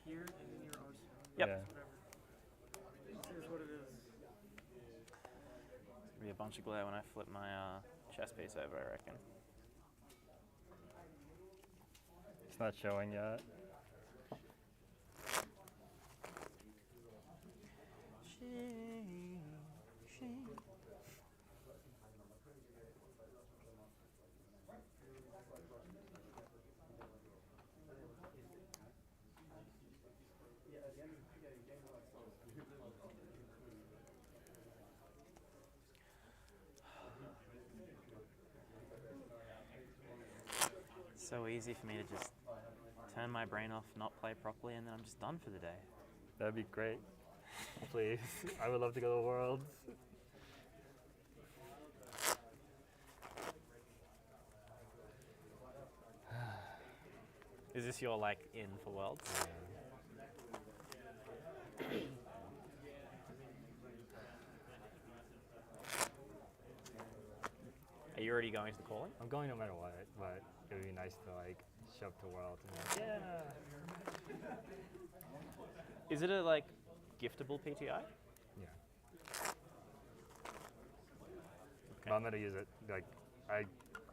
here and then you're ours. Yep. Whatever. Here's what it is. There'll be a bunch of glare when I flip my chess piece over, I reckon. It's not showing yet. So easy for me to just turn my brain off, not play properly, and then I'm just done for the day. That'd be great. Please. I would love to go to Worlds. Is this your like in for Worlds? Are you already going to the calling? I'm going no matter what, but it would be nice to like show up to Worlds and be like, yeah. Is it a like giftable PTI? Yeah. Okay. But I'm gonna use it. Like, I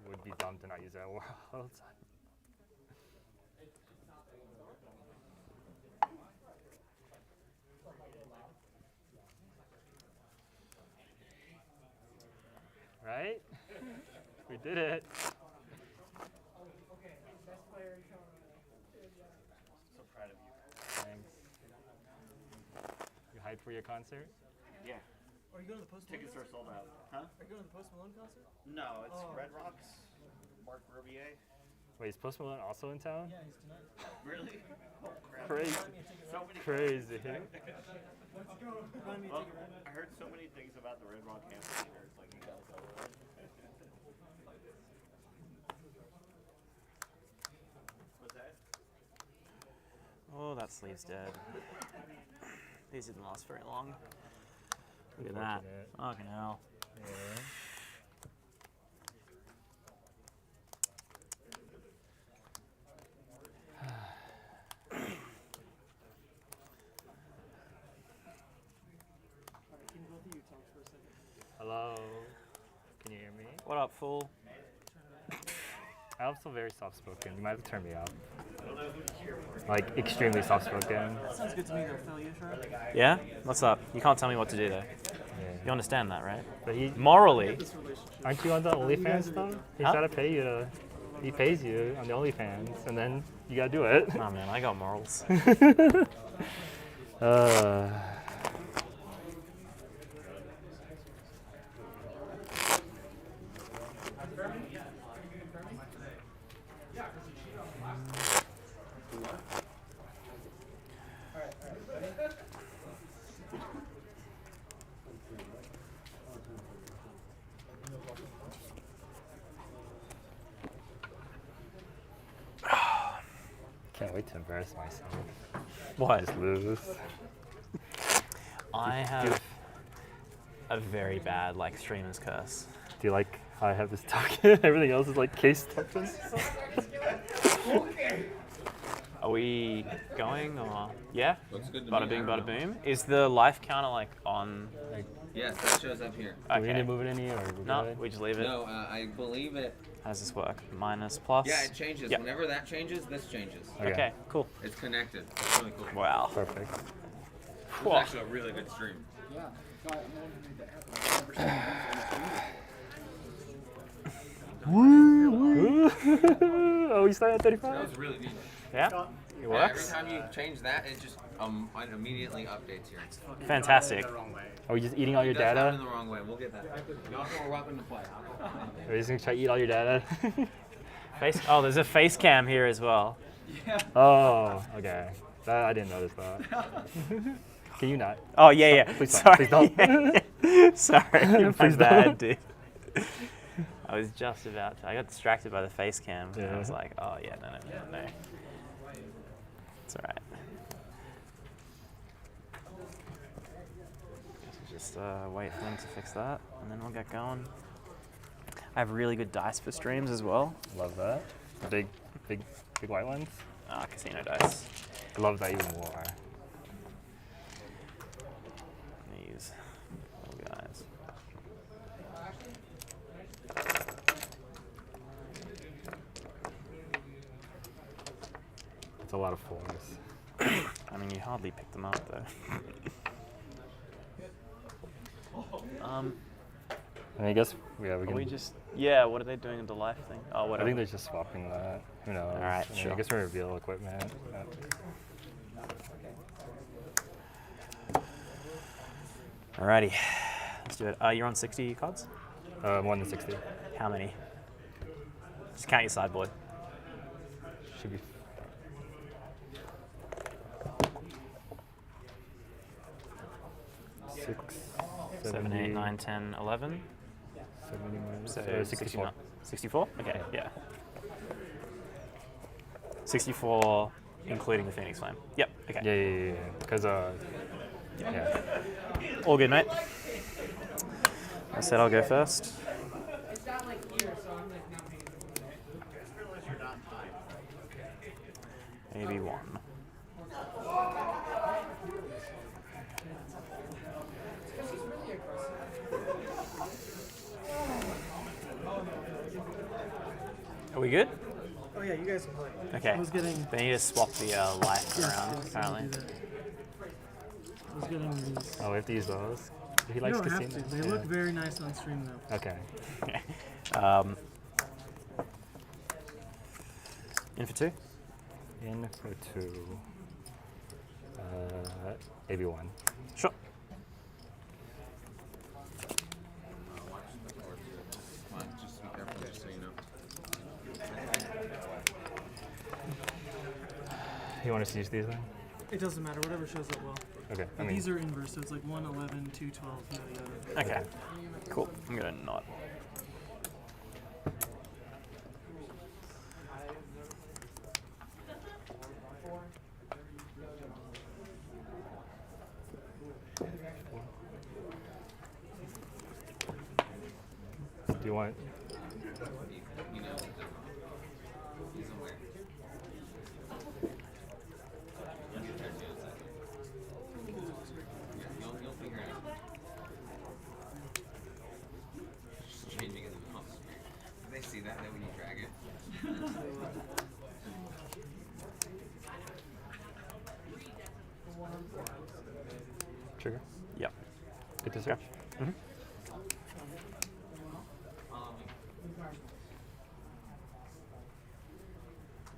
would be dumb to not use it at Worlds. Right? We did it. So proud of you. Thanks. You hyped for your concert? Yeah. Are you going to the Post Malone Tickets are concert? sold out. Huh? Are you going to the Post Malone concert? No, it's Oh. Red Rocks. Mark Verbier. Wait, is Post Malone also in town? Yeah, he's tonight. Really? Oh, crap. Crazy. So many Crazy. Let's go. Buy me a Well, ticket. I heard so many things about the Red Rock Amphitheater. It's like you gotta go. What's that? Oh, that sleeve's dead. These didn't last very long. Look at that. Unfortunate. Fucking hell. Yeah. Alright, can both of you talk for a second? Hello. Can you hear me? What up, fool? I'm still very soft spoken. You might have to turn me up. Like extremely soft spoken. Sounds good to me though, Phil. You sure? Yeah? What's up? You can't tell me what to do though. Yeah. You understand that, right? But he, Morally. This relationship. aren't you on the OnlyFans though? He's Huh? gotta pay you to. He pays you on the OnlyFans, and then you gotta do it. Oh man, I got morals. Can't wait to embarrass myself. What? Just lose. I have a very bad like streamer's curse. Do you like how I have this token? Everything else is like case tokens. Are we going or yeah? Looks good to Bada me. bing, I don't bada know. boom. Is the life counter like on? Yes, that shows up here. Do we need Okay. to move it any or we're No, good? we just leave it. No, I believe it. How does this work? Minus, plus? Yeah, it changes. Yep. Whenever that changes, this changes. Okay, cool. It's connected. It's really cool. Wow. Perfect. It's actually a really good stream. Woo! Oh, we started at That 35? was really neat. Yeah? It Yeah, every works? time you change that, it just it immediately updates here. Fantastic. Are we just eating all your It does happen in data? the wrong way. We'll get that. Y'all are welcome to play. Are we just gonna try to eat all your data? Oh, there's a face cam here as well. Oh, okay. That, I didn't notice that. Can you not? Oh, yeah. Please don't. Sorry. Please don't. Sorry, my Please bad, don't. dude. I was just about to. I got distracted by the face cam. And I was Yeah. like, oh, yeah, no. It's alright. Just wait for them to fix that, and then we'll get going. I have really good dice for streams as well. Love that. The big white ones. Casino dice. I love that even more. These little guys. It's a lot of fours. I mean, you hardly pick them up though. And I guess we Are can. we just? Yeah. What are they doing in the life thing? Oh, I whatever. think they're just swapping that. Who knows? All right, I mean, sure. I guess we reveal equipment. Alrighty, let's do it. You're on 60 cards? 1 to 60. How many? Just count your sideboard. Should be. 6, 7, 8, 9, 10, 11. 70 minus, So 64. 64? Okay, yeah. 64, including the Phoenix Flame. Yep, okay. Yeah. Because, yeah. All good, mate. I said I'll go first. Maybe one. Are we good? Oh yeah, you guys can play. Okay. I was getting. They need to swap the life around, yes, apparently. do that. I was getting these. Oh, we have to use those? He You likes don't have casino. to. They look very nice on stream though. Okay. In for 2? In for 2. Maybe 1. Sure. Just be careful, just so you know. You want us to use these then? It doesn't matter. Whatever shows up well. Okay. But these are inverse, so it's like 1, 11, 2, 12, yada yada. Okay. Cool. I'm gonna not. Do you want? You know, he's aware. You'll figure it out. Just changing his mouse. Do they see that when you drag it? Trigger? Yep. Good to search? Mm-hmm.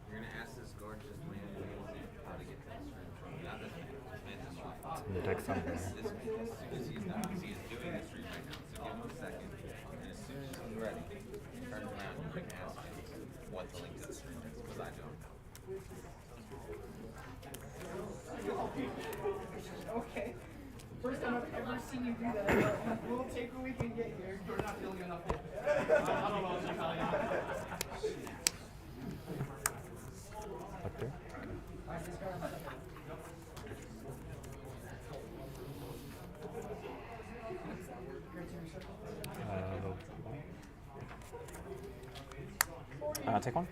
You're gonna ask this gorgeous man how to get to this room. Not this man, this man's in life. In the deck somewhere. This man, as soon as he's done, because he is doing this stream right now. So give him a second, and as soon as he's ready, turn around and you can ask him what the link to the stream is, because I don't know. Okay. First time I've ever seen you do that. We'll take what we can get here. We're not feeling enough. I don't know what you're calling out. Up there? Take one.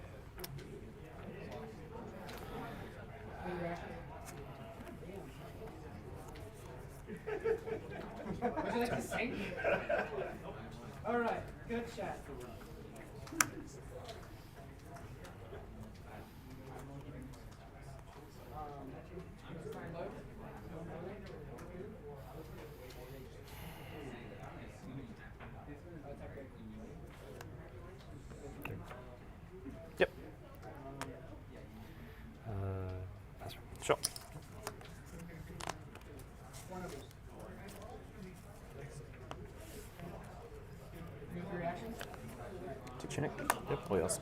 Would you like to sing? All right. Good chat. Yep. Password. Sure. Take Tunic. Yep. All yours.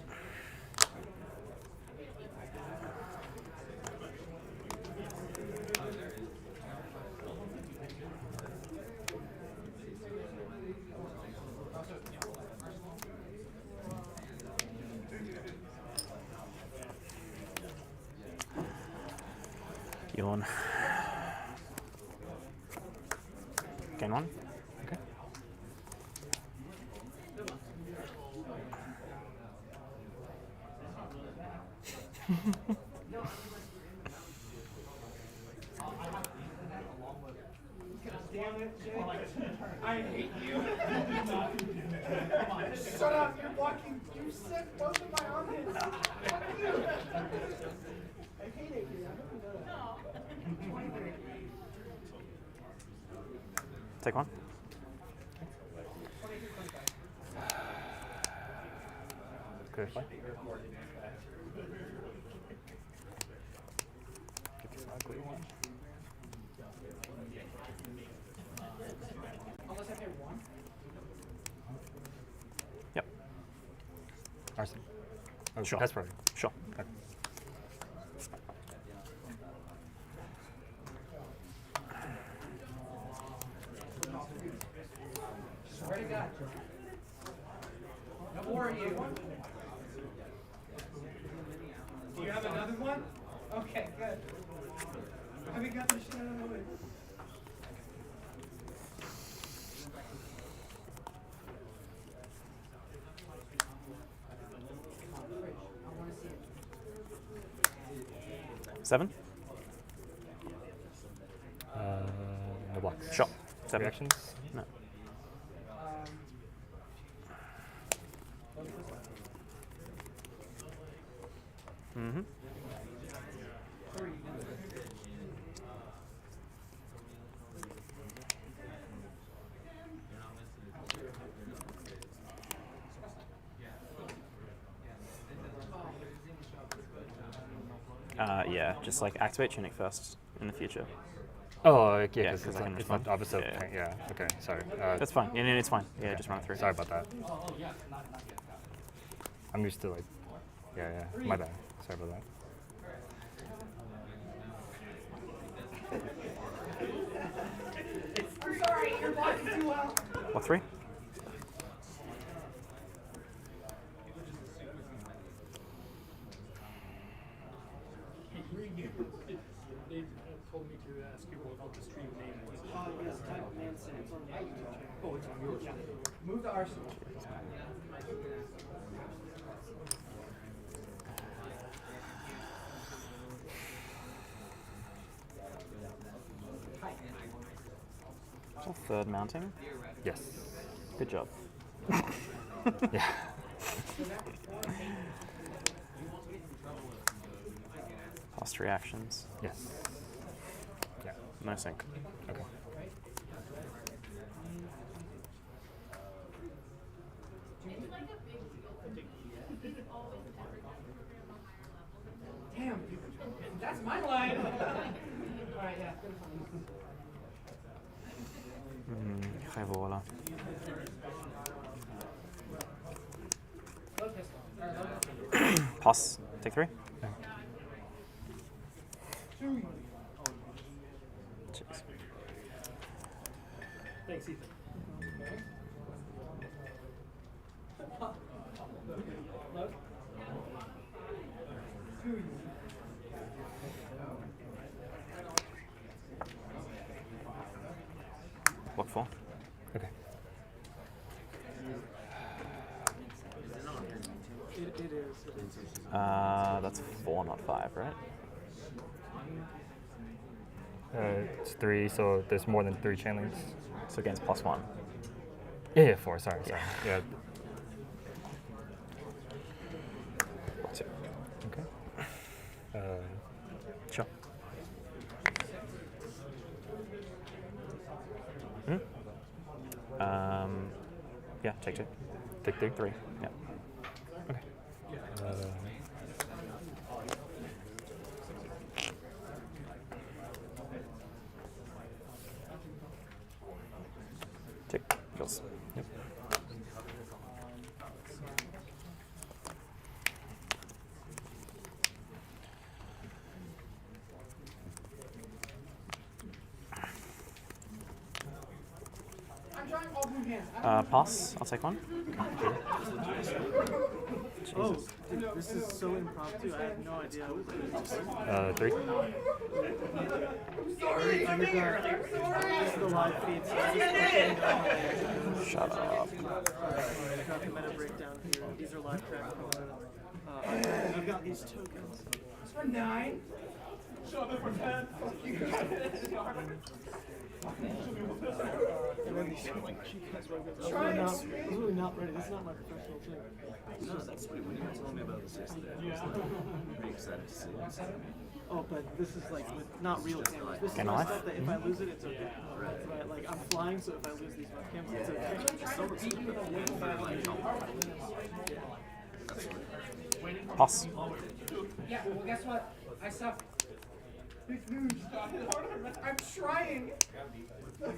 Yawn. Gain 1. Okay. on it, Jay. I hate you. Shut up, you're blocking. You set both of my on hits. Fuck you. I hate it here. I don't know that. Take one. Good fight. Ugly one. Unless I pay one. Yep. Arson. Oh, Sure. That's probably. Sure. Okay. Swear to God. No more of you. Do you have another one? Okay, good. I haven't got this shit out of the way. I want to see it. 7. No blocks. Sure. 7. Reactions? No. Mm-hmm. Yeah, just like activate Tunic first in the future. Oh, yeah, Yeah, because 'cause I can it's not respond. opposite. Yeah, yeah. Yeah, okay, sorry. That's fine. Yeah, it's fine. Yeah, just run it through. Sorry about that. I'm used to like, yeah, my bad. Sorry about that. I'm sorry, you're blocking too well. What, 3? They told me to ask you what the stream name was. Yes, type man sent. It's on my YouTube channel. Oh, it's on yours. Yeah. Move to Arsenal. So 3rd mounting. Yes. Good job. Yeah. Past reactions. Yes. Yeah. No sync. Okay. Damn, that's my line. Alright, yeah. Geen voilà. Low pistol. Alright, low Pass. Take 3. Jeez. Thanks, Ethan. Block 4. Okay. It is. That's 4, not 5, right? It's 3, so there's more than 3 chain links. So against +1. Yeah, 4. Sorry. Yeah. Block 2. Okay. Sure. Yeah, take 2. Take 3. 3. Yeah. Okay. Tick. Kills. Yep. I'm trying all blue hands. Pass. I'll take 1. Oh, dude, this is so impromptu. I had no idea. 3. Sorry, I'm here. I'm sorry. This is the live feed, so I just Shut up. got the meta breakdown here. These are live tracks. I've got these tokens. It's for 9. Shut up for 10. Fuck you. And then these like cheap guys were like, Try and I was scream. really not ready. This is not my professional thing. No, that's what when you were telling me about this yesterday. I was like pretty excited to see it. Oh, but this is like with not real cameras. This is Can my I? stuff that if I lose it, it's okay. Right? Like I'm flying, so if I lose these webcams, it's okay. It's so stupid. Like, Pass. Yeah, well, guess what? I suck. Big news. I'm trying. better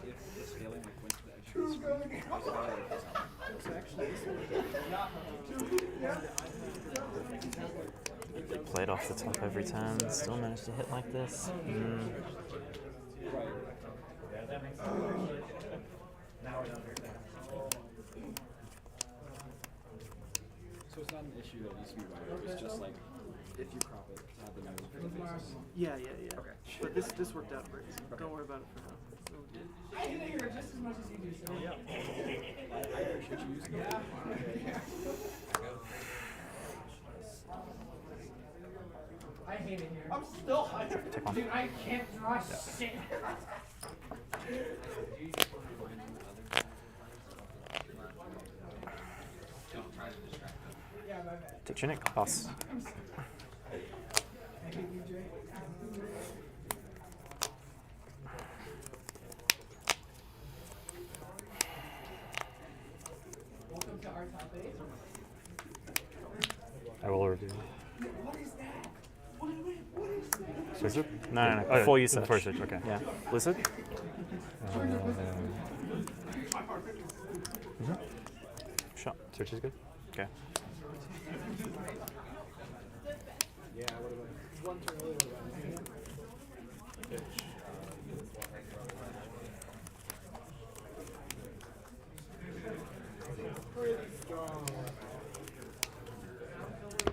if the scaling like went to the extra Who's screen. going? So actually, this one. Played off the top every time. Still managed to hit like this. So it's not an issue that used to be right. It's just like if you crop it, have the nose for the faces. Yeah. Okay. But this worked out great. So don't worry about it for now. So, I hate it here just as much as you do. So. I appreciate you using it. I hate it here. I'm still high. Dude, I can't draw shit. Don't try to distract them. Yeah, my bad. Take your nick. Pass. I hate you, Jay. Welcome to our top 8. I will review. What is that? What is that? Blizzard? No. Oh, yeah, Before you the search. first search, okay. Yeah. Blizzard. Shot. Search is good. Okay.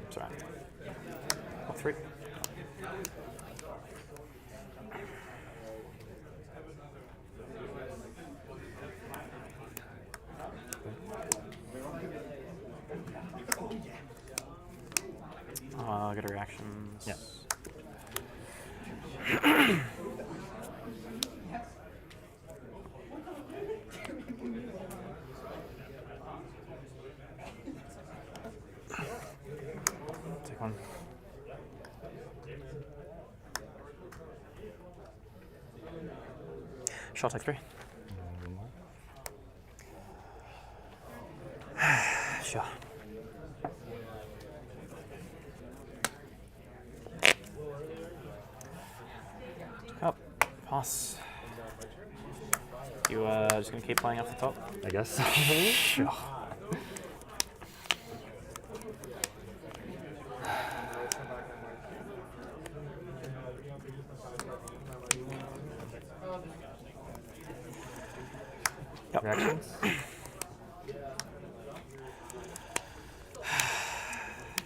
Sorry. Oh, 3. Good reactions. Yeah. Take one. Shot, take 3. Sure. Up. Pass. You just gonna keep playing off the top? I guess. Sure. Yep. Reactions?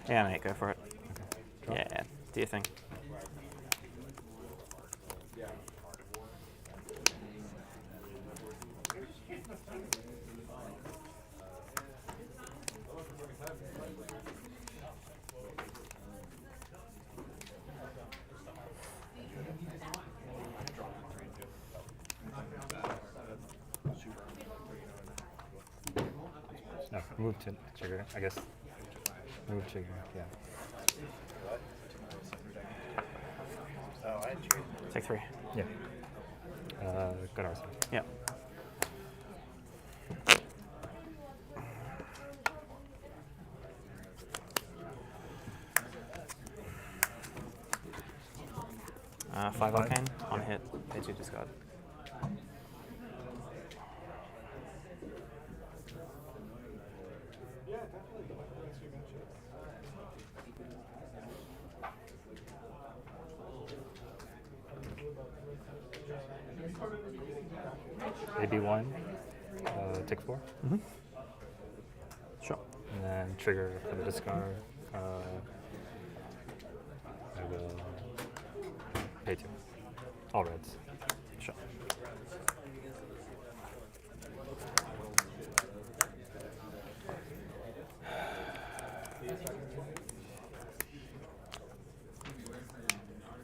Yeah, mate, go for it. Okay. Yeah, do your thing. No, move to trigger, I guess. Move trigger, yeah. Take 3. Yeah. Good arsenal. Yep. Five arcane on hit. Pay 2 discard. AB1, take 4. Sure. And then trigger for the discard. I will pay 2. All reds. Sure.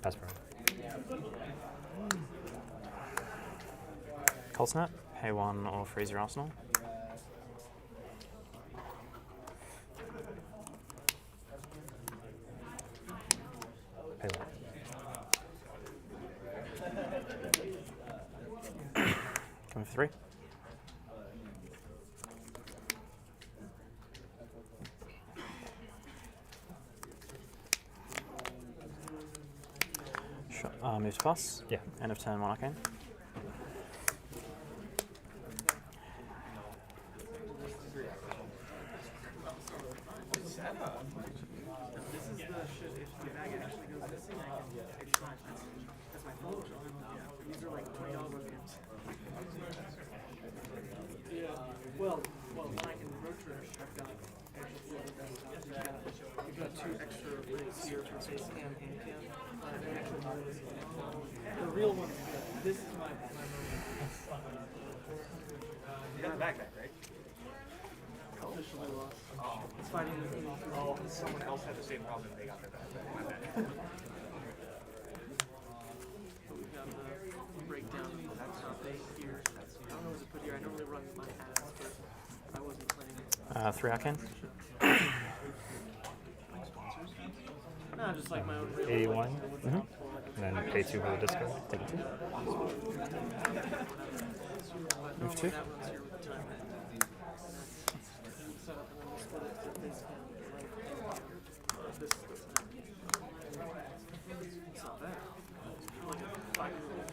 Pass pro. Cold Snap, pay 1 or freeze your arsenal. Pay 1. Coming for 3. Sure. Move to pass. Yeah. End of turn, 1 arcane. This is the shit. If the bag actually goes missing, I can exchange. That's my phone. These are like $20 games. Yeah. Well, when I can road trip, I've got actually 4 other desktops. We've got 2 extra rigs here for face cam, hand cam. The actual mode is the real one is good. This is my You got the backpack, right? officially lost. It's fighting with me. Oh, someone else had the same problem and they got their backpack. My bad. But we've got the breakdown of that topic here. I don't know what to put here. I normally run my ads, but I wasn't planning. 3 arcane. No, just like my own real 81. life. And then pay 2 for the discard. Take a 2. Move 2. That runs here with the timer. Set up and then we'll split it to face cam. This is what's happening. It's not bad. Like a 5-year-old.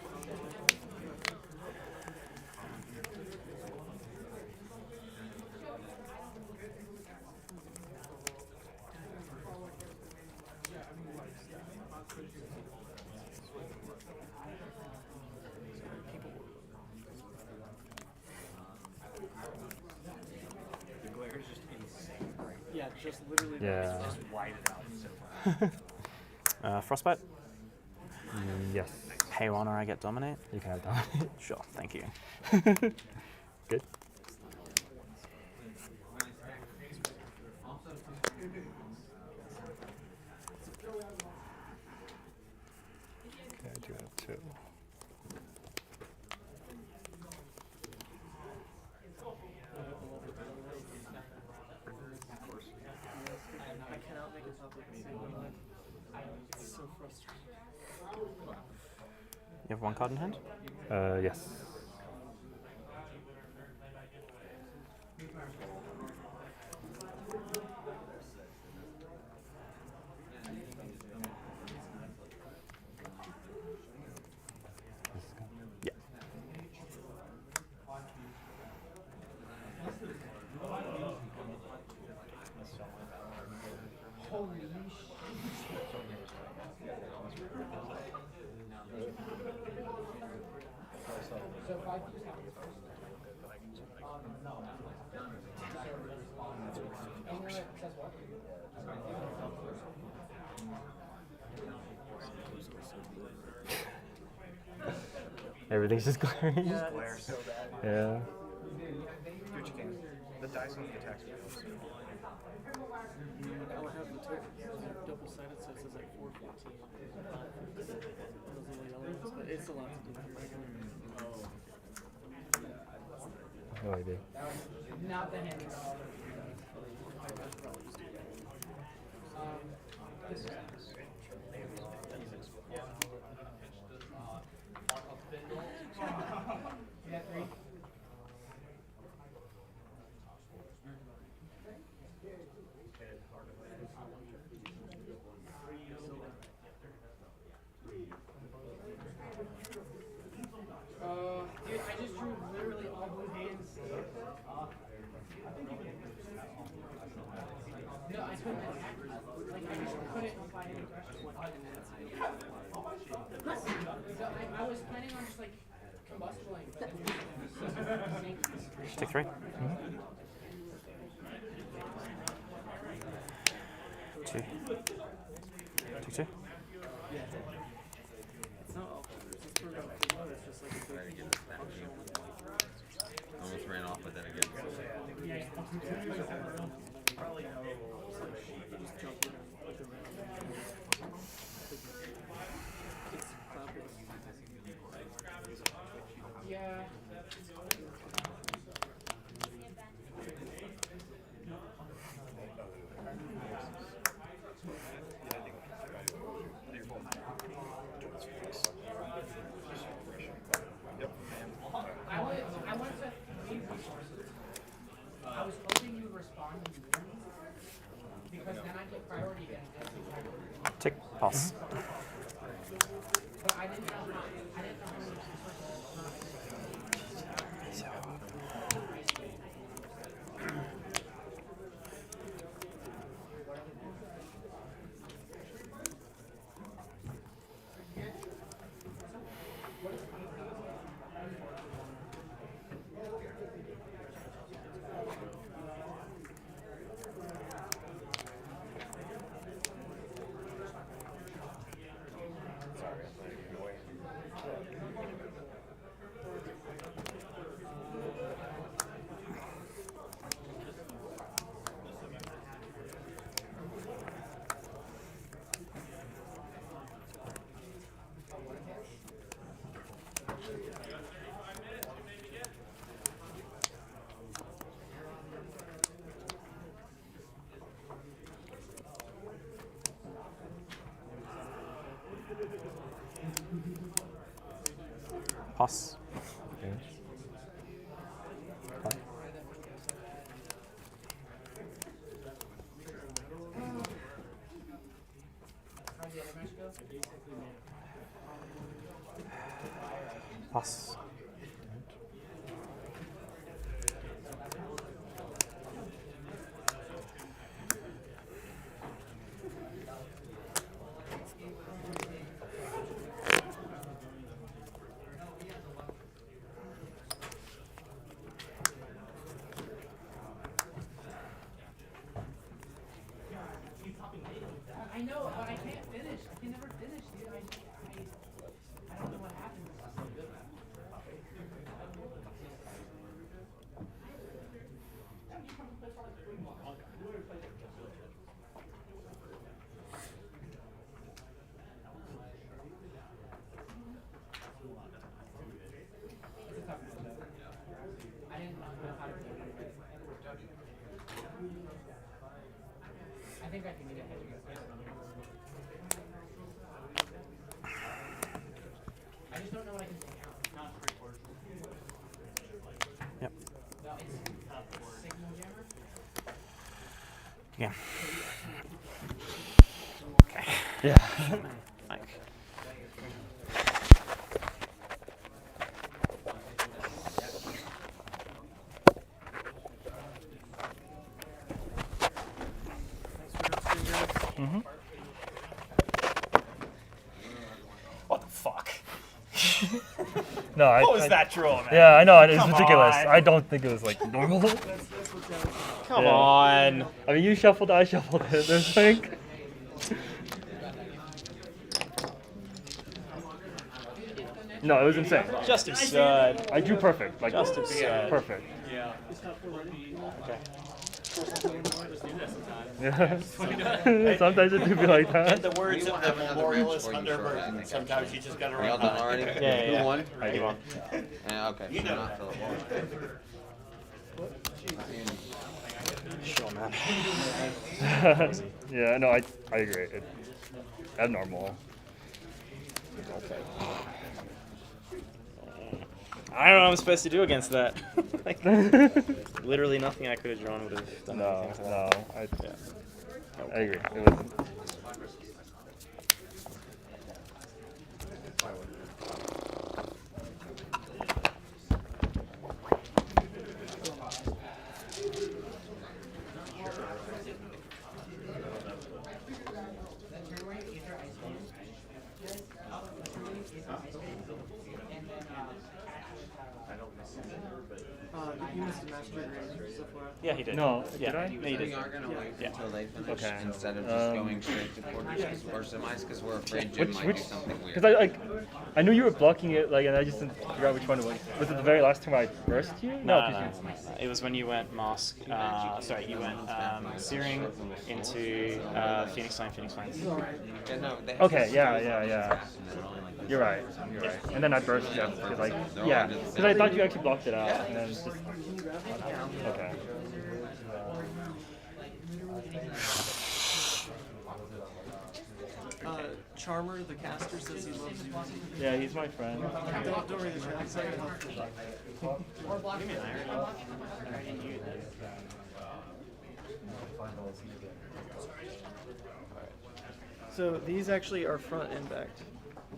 The glare is just insane, right? Yeah, just literally. Yeah. Just widen it out so much. Frostbite, Yes. pay 1 or I get dominate. You can have dominate. Sure, thank you. Good. Okay, I do have 2. I cannot make a topic the same way. It's so frustrating. You have 1 card in hand? Yes. Yeah. Holy shit. So if I no. Anywhere it says what? Everything's just glaring. Yeah, Glare it's so bad. Yeah. Do what you can. The dice on the attacks are close. I'll have the double-sided, so it says like 414. Those little yellows, but it's a lot to do. No idea. Not the hand. This is you got 3? Dude, I just drew literally all blue hands. No, I couldn't. Like, I just couldn't find any questions. So I was planning on just like combustibling, but then Just take 3. 2. Take 2. It's not all colors. It's for it's just like a Very good functional. Almost ran off, but then again. Tick, pass. Pass. Pass. I know, but I can't finish. I can never finish, dude. I don't know what happened. I didn't know how to do it. I think I can get ahead of you. I just don't know what I can take out. Not Yep. No, it's signal jammer. Yeah. Okay. Yeah. Mike. Mm-hmm. What the fuck? No, What was that draw, man? Yeah, I know. It's Come ridiculous. on. I don't think it was like normal. Come Yeah. on. I mean, you shuffled, I shuffled it. There's like. No, it was insane. Just absurd. I drew perfect. Like Just absurd. perfect. Okay. Yeah. Sometimes it do be like In that. the words We of won't the have another memorialist match for you Hunter shortly, I Burton, think, sometimes actually. you just gotta Are y'all run done hot. already? Yeah, Who yeah. won? I You do. won. Okay, You so know not that. Philip. Sure, man. Yeah, no, I agree. It's abnormal. I don't know what I'm supposed to do against that. Like, literally nothing I could have drawn would have done No, anything to no, that. I agree. It wasn't. You missed a master grade so far. Yeah, he did. No, yeah. did I? No, you We did. are gonna wait Yeah. until they finish Okay. instead of just going straight to quarters or semis because we're afraid Jim might do something weird. Because I knew you were blocking it, like, and I just didn't figure out which one it was. Was it the very last time I burst you? No, 'cause no, you- no. It was when you went mask. Sorry, you went Searing into Phoenix Line. Yeah, no, they have Okay, to yeah, do yeah, it yeah. fast and then only like this. You're right. You're right. And then I burst you because, like, yeah, because I thought you actually blocked it out, and then it's just okay. Charmer, the caster, says he loves you. Yeah, he's my friend. Don't read the chat. It's not gonna help. So these actually are front and back.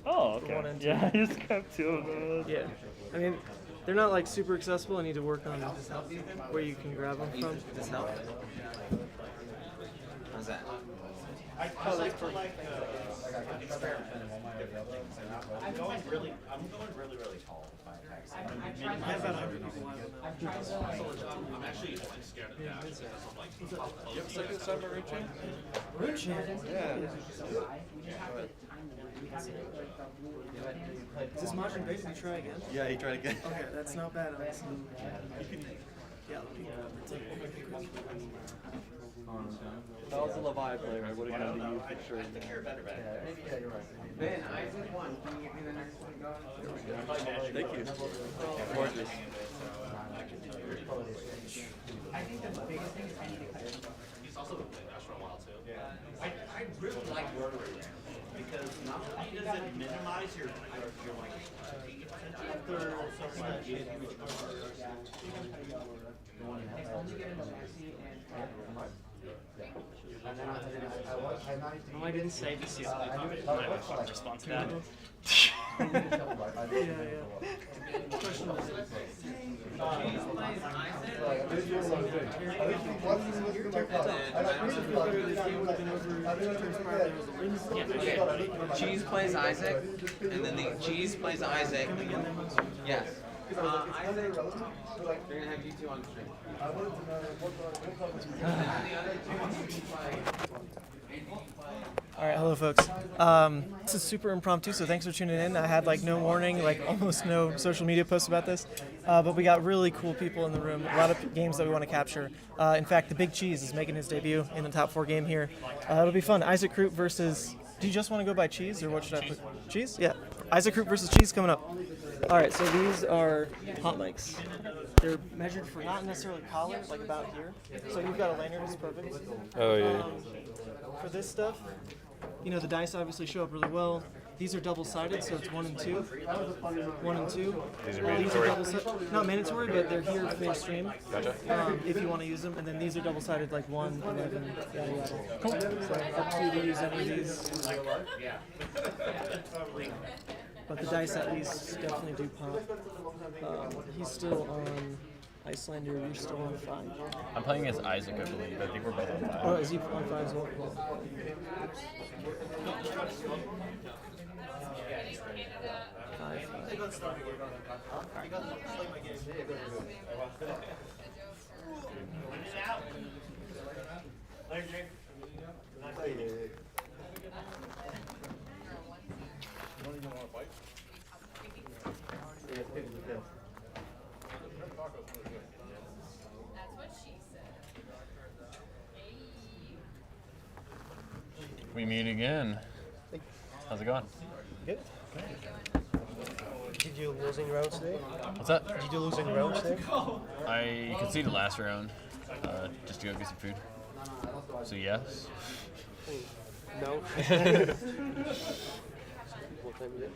Oh, For one okay. and Yeah, I just got 2 of those. Yeah. I mean, they're not like super accessible. I need to work on where you can grab them from. Does this help? How's that? Oh, that's perfect. I'm going really tall with my attacks. I have about 100 people out now. I'm actually scared of that because I'm like, You have a second summer routine? Yeah. Is this Majin big? Did you try again? Yeah, he tried again. Okay, that's not bad. Honestly. Yeah, it's like, If I was a Levi player, I would have come to you for sure. Ben, Isaac won. Can you give me the next one? Thank you. Gorgeous. I think the biggest thing is he's also been playing Dash for a while too. I really like rotary because not only does it minimize your like fatigue potential, but it also like gives you a only get into Maxi Oh, I didn't save the season. My response to that. Cheese plays Isaac, and then the Cheese plays Isaac. Yes. Isaac, they're gonna have you two on stream. All right, hello folks. This is super impromptu, so thanks for tuning in. I had like no warning, like almost no social media posts about this, but we got really cool people in the room. A lot of games that we want to capture. In fact, the Big Cheese is making his debut in the top 4 game here. It'll be fun. Isaac Kroot versus. Do you just want to go by Cheese, or what should I put? Cheese? Yeah. Isaac Kroot versus Cheese coming up. All right, so these are hot mics. They're measured for not necessarily collar, like about here. So you've got a lanyard, it's perfect. Oh, yeah. For this stuff, you know, the dice obviously show up really well. These are double-sided, so it's 1 and 2. 1 and 2. These are mandatory? Not mandatory, but they're here for stream. Gotcha. If you want to use them. And then these are double-sided, like 1, 11, yada yada. Cool. So up to you to use any of these. But the dice at least definitely do pop. He's still on Iyslander, you're still on 5. I'm playing against Isaac, I believe. I think we're both on 5. Oh, is he on 5 as well? We meet again. How's it going? Good. Did you lose any rounds today? What's that? Did you lose any rounds today? I conceded last round just to go get some food. So yes. No. What time is it?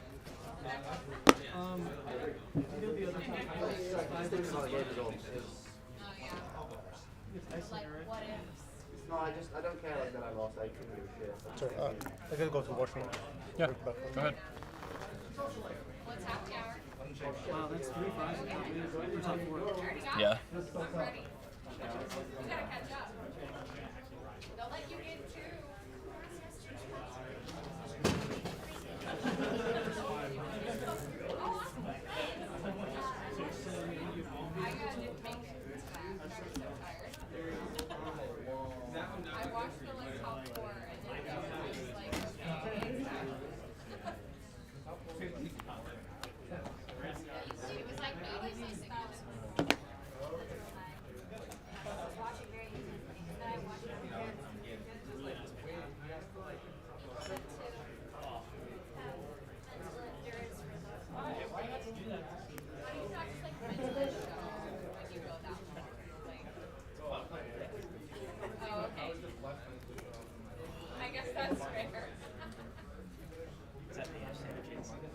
No, I don't care like that I lost. I couldn't give a shit. Sorry, I gotta go to the washroom. Yeah. Go ahead. Wow, that's 3-5. We're top 4. Yeah.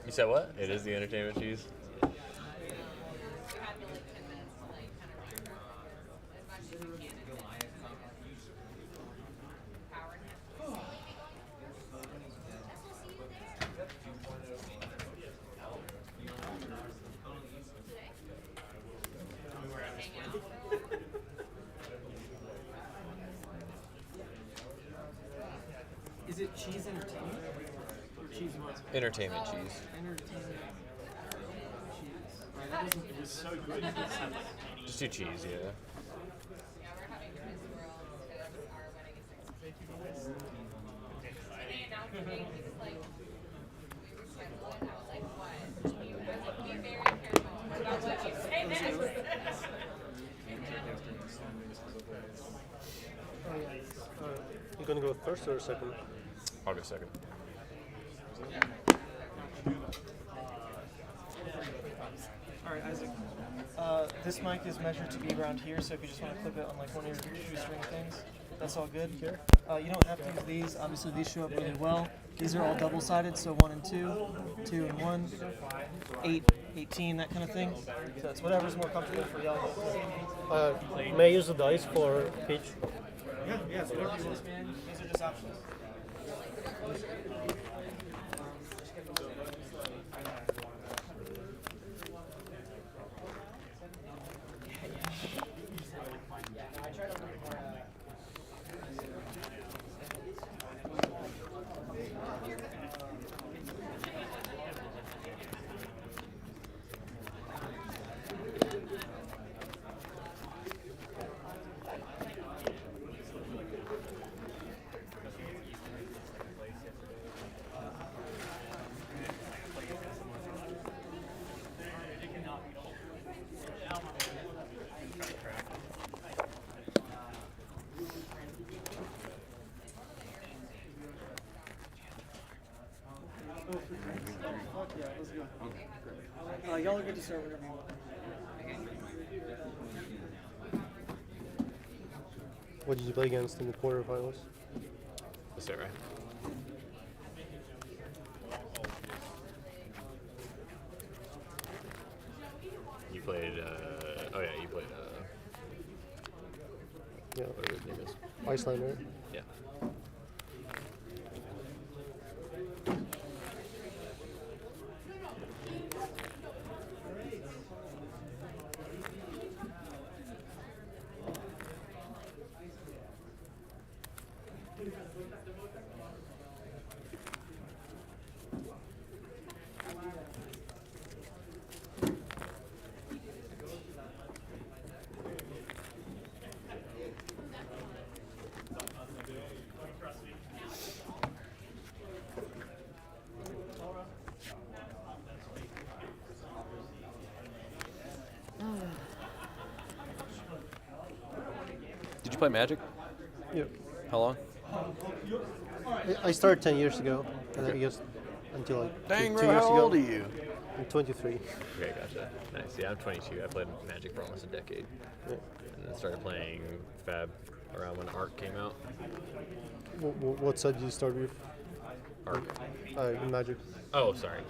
You said what? It is the entertainment cheese. Is it cheese entertainment or cheese what? Entertainment cheese. Entertainment cheese. Right, that doesn't. It was so good. Just do cheese, yeah. You gonna go first or second? I'll go second. Alright, Isaac. This mic is measured to be around here, so if you just want to clip it on like one of your shoestring things, that's all good. Here. You don't have to use these. Obviously, these show up really well. These are all double-sided, so 1 and 2, 2 and 1, 8, 18, that kind of thing. So it's whatever's more comfortable for y'all. May I use the dice for pitch? Yeah, so whatever you want. These are just options. Fuck yeah, let's go. Y'all are good to start whenever you want. What did you play against in the quarterfinals? That's it, right? You played, oh yeah, you played, Yeah, whatever his name is. Iyslander. Yeah. Did you play Magic? Yep. How long? I started 10 years ago, and I guess until like Dang, two bro, years how ago. old are you? I'm 23. Okay, gotcha. Nice. Yeah, I'm 22. I played Magic for almost a decade. Yeah. And then started playing Fab around when Arc came out. What side did you start with? Arc. In Magic. Oh, sorry.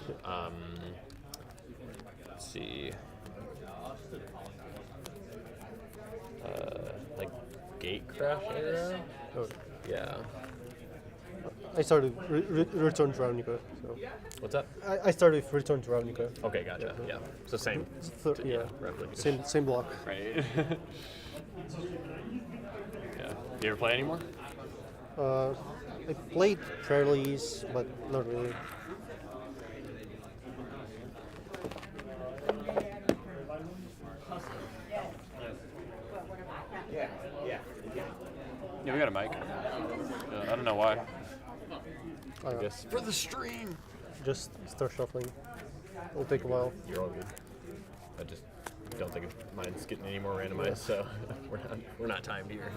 Let's see. Like Gatecrash era? Oh, Yeah. I started Return to Ravnica. So What's that? I started with Return to Ravnica. Okay, gotcha. Yeah. So same. Yeah, roughly. same block. Right. Yeah. You ever play anymore? I played Trailies, but not really. Yeah, we got a mic. I don't know why. I Guess for the stream. just start shuffling. It'll take a while. You're all good. I just don't think mine's getting any more randomized, so we're not timed here.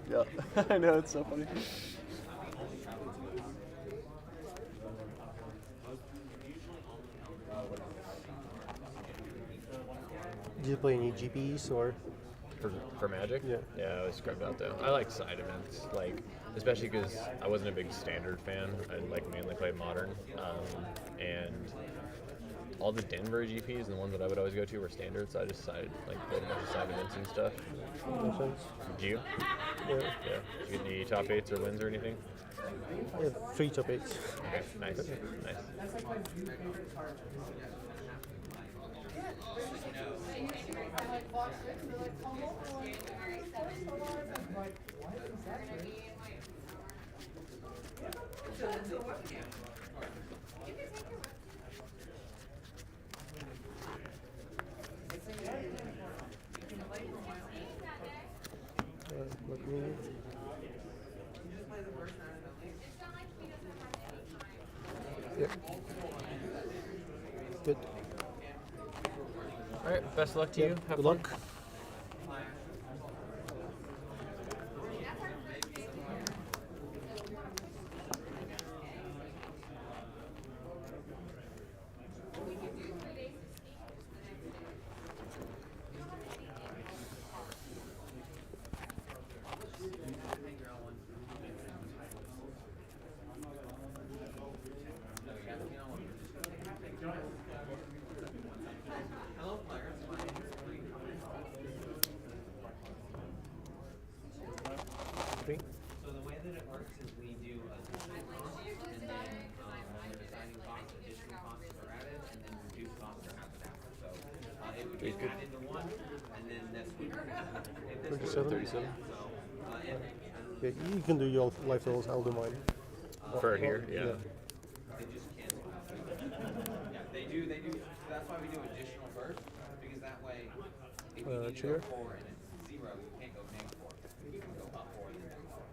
Yeah, I know, it's so funny. Did you play any GPs or? For Magic? Yeah. Yeah, I was scrubbed out though. I like side events, like especially because I wasn't a big standard fan. I like mainly play modern, and all the Denver GPs and the ones that I would always go to were standard. So I just played a bunch of side events and stuff. No sense. Did you? Yeah. Yeah. Did you get any top 8s or wins or anything? I have 3 top 8s. Okay, nice, nice. like Fox 6, they're like, come over, like, oh, there's Force alive. I'm like, what is that? Let me. Yep. Good. All right, best of luck to you. Have Good fun. luck. Three. So the way that it works is we do a designing cost, and then on the designing cost, additional costs are added, and then reduced costs are added after. So it would get added into one, and then this would. 37. So Yeah, you can do your life levels. I'll do mine. For here, yeah. they just cancel out. Yeah, they do. That's why we do additional first, because that way, if we need to go trigger. 4 and it's 0, we can't go -4. We can go up 4 and then down 4.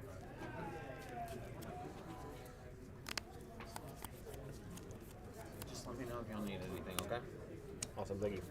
Just let me know if y'all need anything, okay? Awesome, thank you.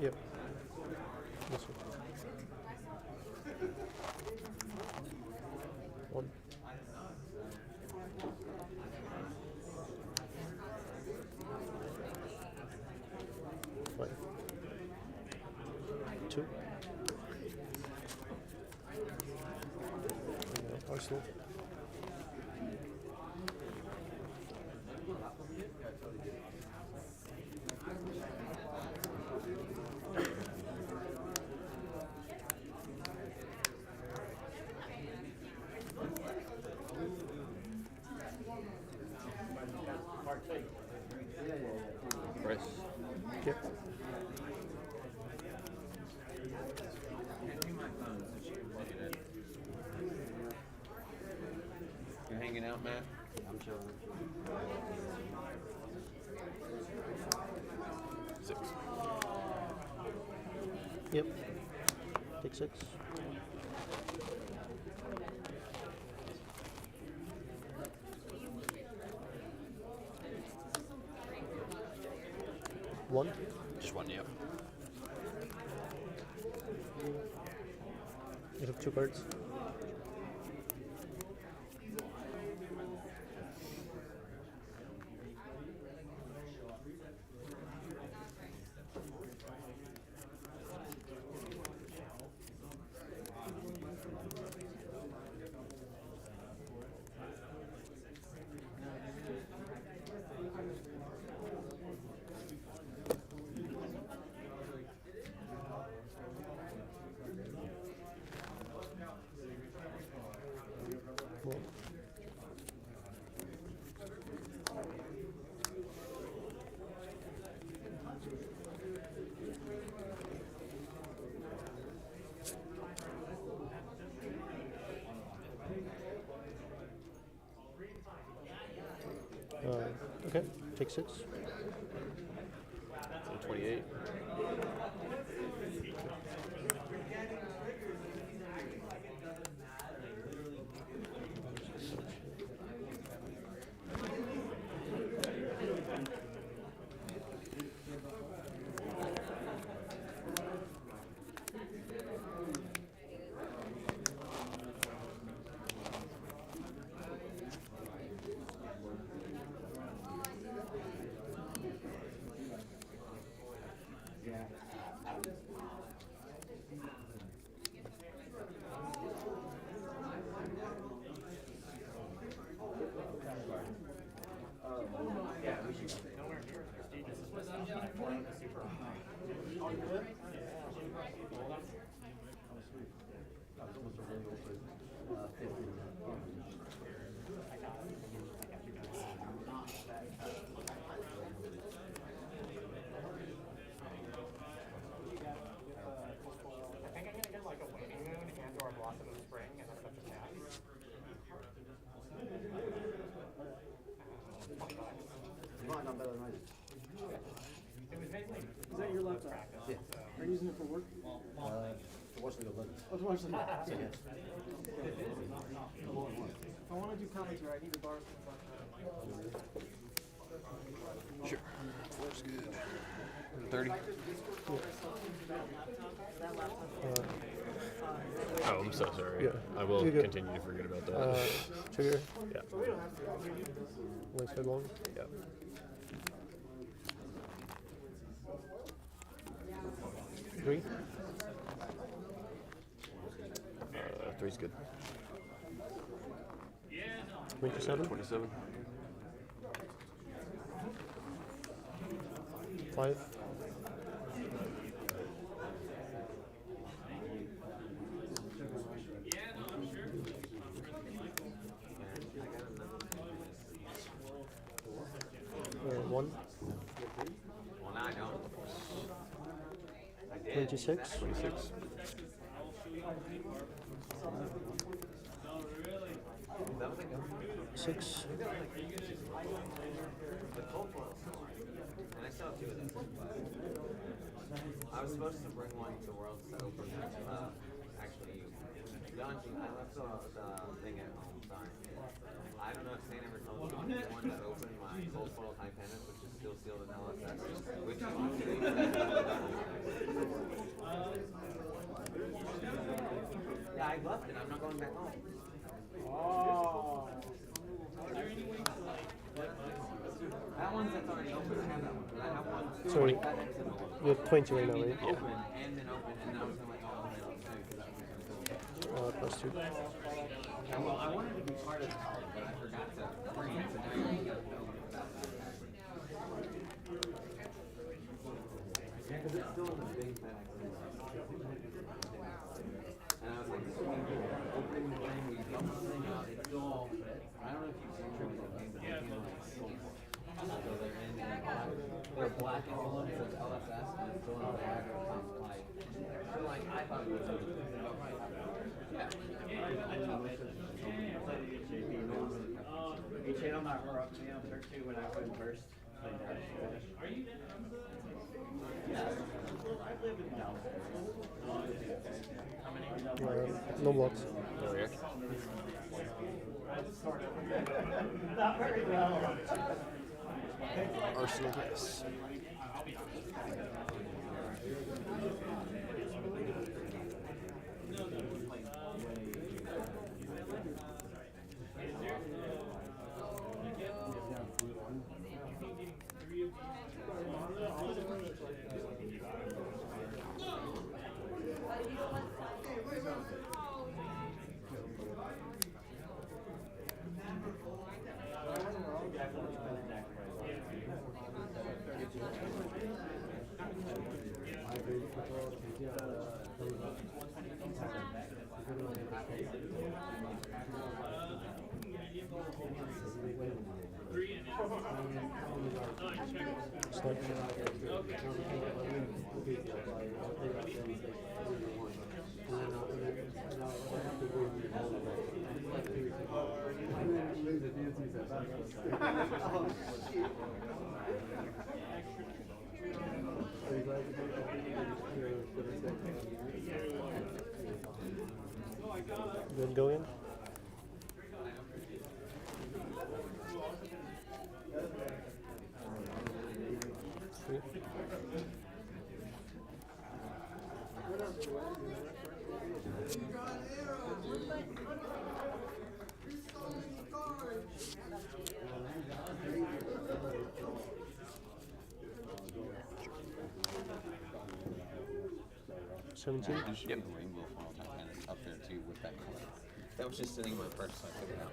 Yep. This one. One. Five. Two. Arsenal. Chris. Yep. You hanging out, Matt? I'm chilling. 6. Yep. Take 6. One. Just 1, yeah. You have 2 cards. Okay, take 6. So 28. Is that your laptop? Yeah. Are you using it for work? To watch the Olympics. Oh, to watch the If I want to do commentary, I need to borrow some. Sure. Looks good. 30. Oh, I'm so sorry. Yeah. I will You're good. continue to forget about that. Trigger. Yeah. Length headlong. Yeah. 3. 3's good. 27. 27. 5. 1. Well, now I don't. 26. 26. 6. And I still have 2 of them. I was supposed to bring one to World's Open. Actually, the only thing, I left the thing at home, sorry. I don't know if Stan ever told you, I wanted to open my cold foil high pennant, which is still sealed in LSS, which you want to Yeah, I left it. I'm not going back home. Oh. That one's that's already open. I have that one. But I have one too. Sorry. That next to the one. You have 20 right now, right? Open and then open, and I was gonna like all the too, because that was Plus 2. well, I wanted to be part of the college, but I forgot to bring it. So now you got to know about that. Yeah, because it's still in the big bag. And I was like, this would be good. Open the thing, we dump the thing out, it's still all, I don't know if you've seen trivia games, but they came like silver. So they're in, they're black and blue, so it's LSS, and it's still in the bag, like, so like, I thought it was like, yeah. He channeled my her up to me on her too when I couldn't burst. Are you No blocks. No reaction. Not very well. Arsenal pass. Oh, shit. Good go in. Three. Seventeen. You should get the rainbow from all time, and it's up there too with that color. That was just sitting in my purse, so I took it out.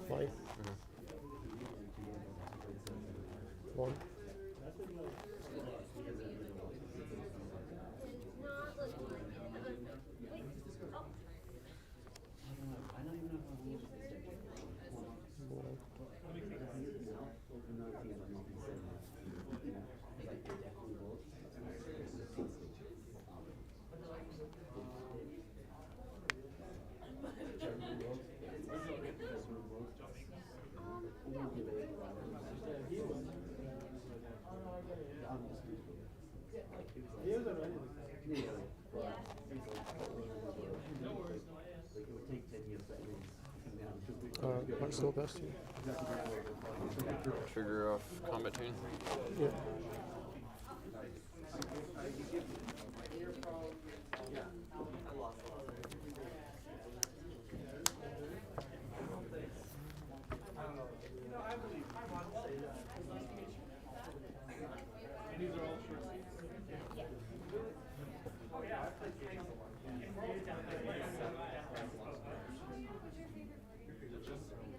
Five. One. What's still best here? Trigger off combat tune. Yeah.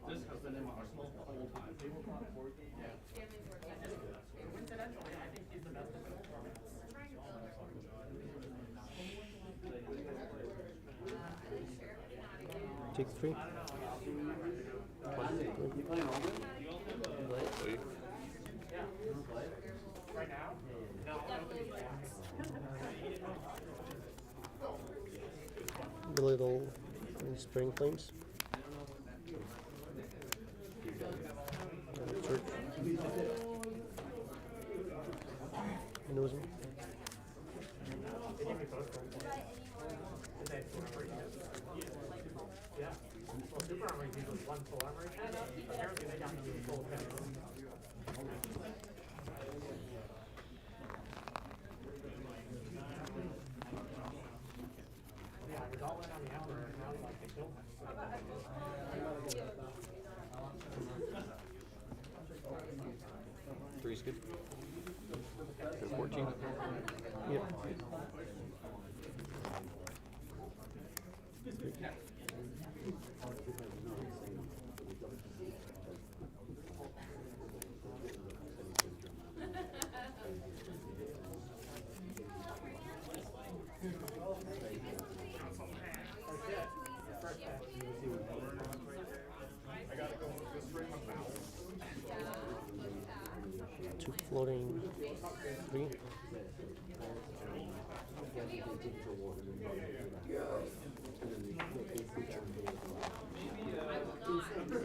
This has been in my arsenal the whole time. Coincidentally, I think he's the best at performance. Take three. Right now? No, Belittle spring flames. Search. Knows me. Yeah. Well, super armor is usually one full armor. Apparently they got me doing full attack. Yeah, I was all in on the armor and now like they killed me. Three's good. 14. Yep. Two floating. Three.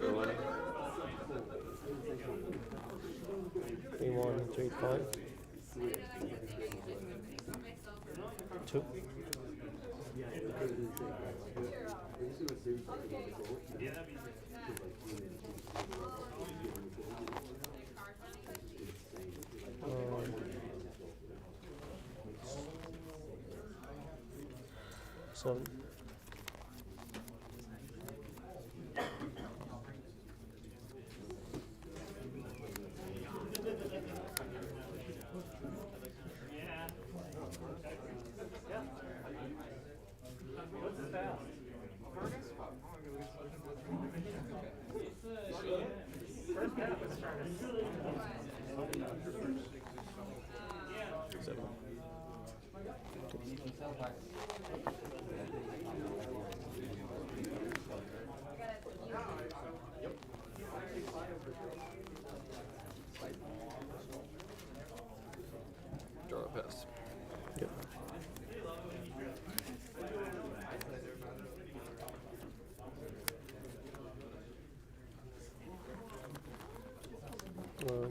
Go in. 3-1, 3-5. Two. Seven. Draw a pass. Yep.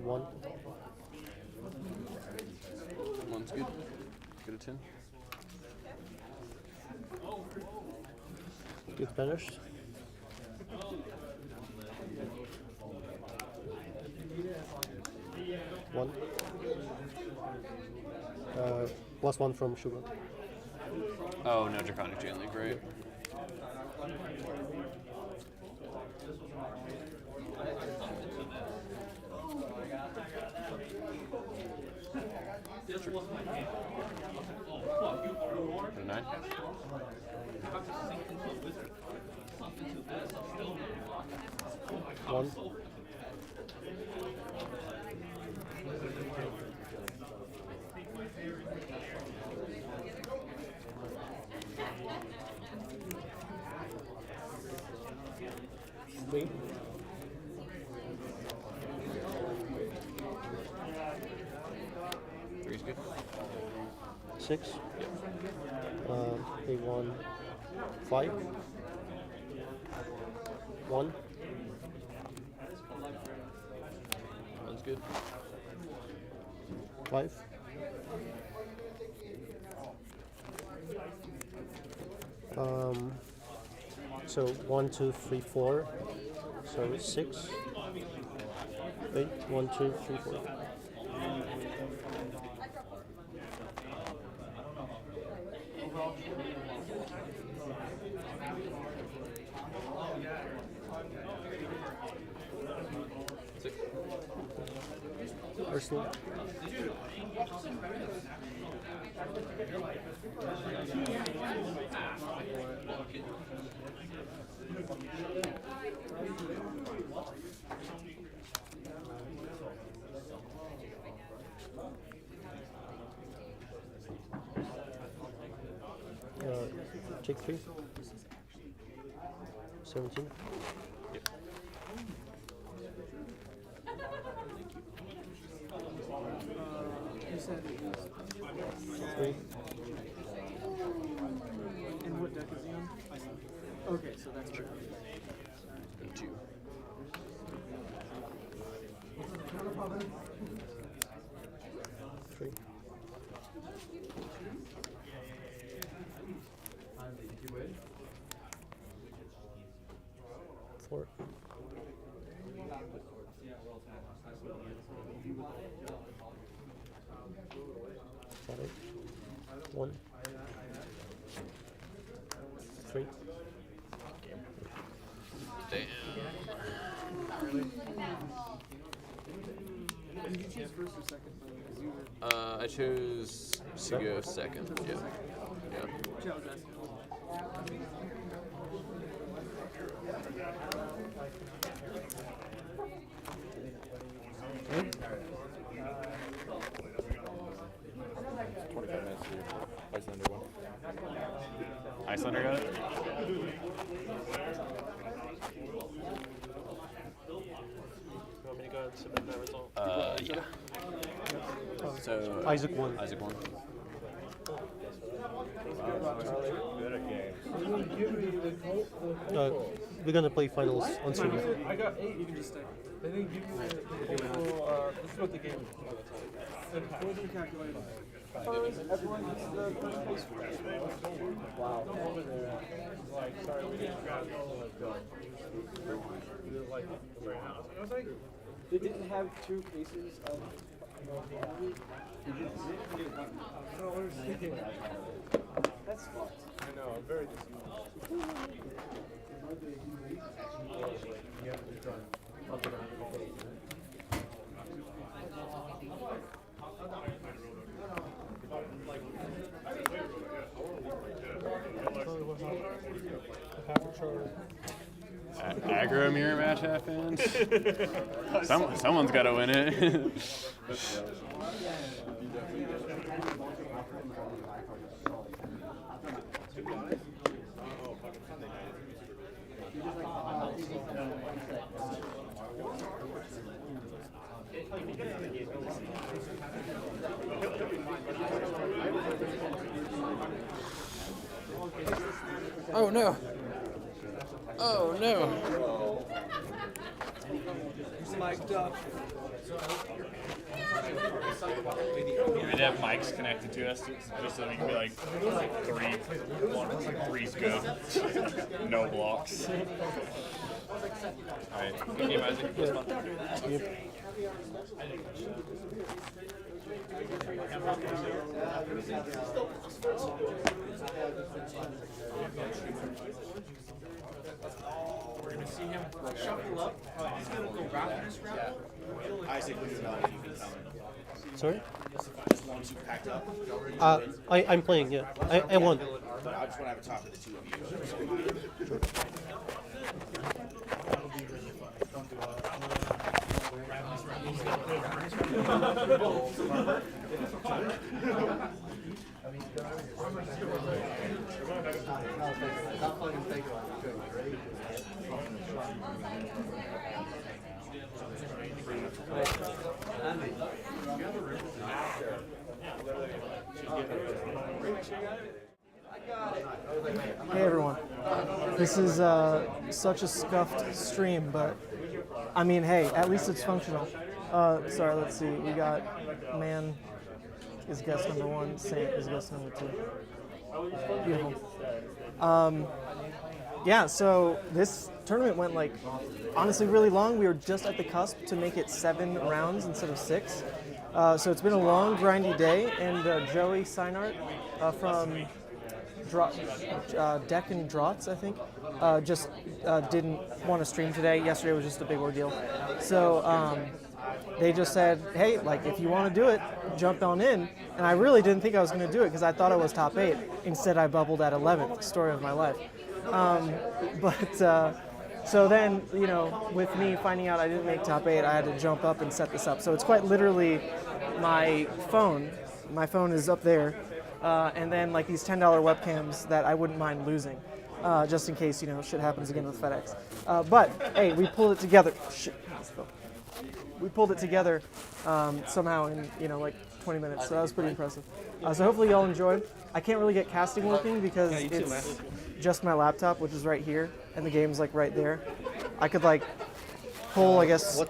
One. One's good. Good at 10. Good banished. One. Plus one from Sugar. Oh, no Draconic Chain Link, right? A 9. One. Three. Three's good. Six. A1. 5. 1. One's good. 5. So 1, 2, 3, 4. So 6. Wait, 1, 2, 3, 4. Six. Arsenal. Take 3. 17. Yep. You said 3. and what deck is he on? Okay, so that's right. And 2. Three. 4. 5. 1. 3. Damn. Did you choose first or second? Because you were. I chose to go second. Yeah. Yeah. Which I was asking. Okay. 25 minutes to Iyslander one. Iyslander got it? You want me to go ahead and submit that result? Yeah. So Isaac won. Isaac won. We're gonna play finals on Sunday. I got 8. You can just stay. They didn't give me the this is what the game is. Golden calculator. Everyone gets the first place for it. Wow. Over there. Like, sorry, we didn't grab all of the like I was like, they didn't have 2 cases of I don't understand. That's fucked. I know, I'm very disappointed. Aggro mirror match happened. Someone's got to win it. Oh no. Oh no. He's mic'd up. We need to have mics connected to us just so we can be like 3's good. No blocks. Alright, good game, Isaac. It was fun. We're gonna see him shuffle up. He's gonna go Raptors round. Isaac was Sorry? just one super packed up. I'm playing, yeah. I won. But I just want to have a talk with the two of you. Hey everyone, this is such a scuffed stream, but I mean, hey, at least it's functional. Sorry, let's see. We got Man is guest number 1, Saint is guest number 2. Beautiful. Yeah, so this tournament went like honestly really long. We were just at the cusp to make it 7 rounds instead of 6. So it's been a long, grindy day, and Joey Seinart from Deck and Draughts, I think, just didn't want to stream today. Yesterday was just a big ordeal. So they just said, hey, like, if you want to do it, jump on in. And I really didn't think I was going to do it because I thought I was top 8. Instead, I bubbled at 11th, story of my life. So then, you know, with me finding out I didn't make top 8, I had to jump up and set this up. So it's quite literally my phone. My phone is up there. And then like these $10 webcams that I wouldn't mind losing, just in case, you know, shit happens again with FedEx. But hey, we pulled it together. Shit. We pulled it together somehow in, you know, like 20 minutes. So that was pretty impressive. So hopefully y'all enjoyed. I can't really get casting working because it's just my laptop, which is right here, and the game's like right there. I could like pull, I guess,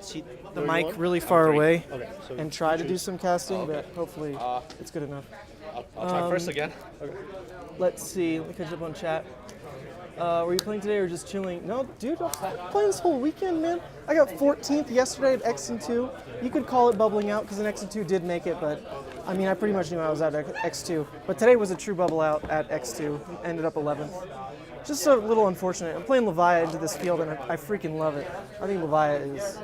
the mic really far away and try to do some casting, but hopefully it's good enough. I'll try first again. Okay. Let's see. Let me catch up on chat. Were you playing today or just chilling? No, dude, I'm playing this whole weekend, man. I got 14th yesterday at X and 2. You could call it bubbling out because an X and 2 did make it, but I mean, I pretty much knew I was at X2. But today was a true bubble out at X2. Ended up 11th. Just a little unfortunate. I'm playing Leviah into this field, and I freaking love it. I think Leviah is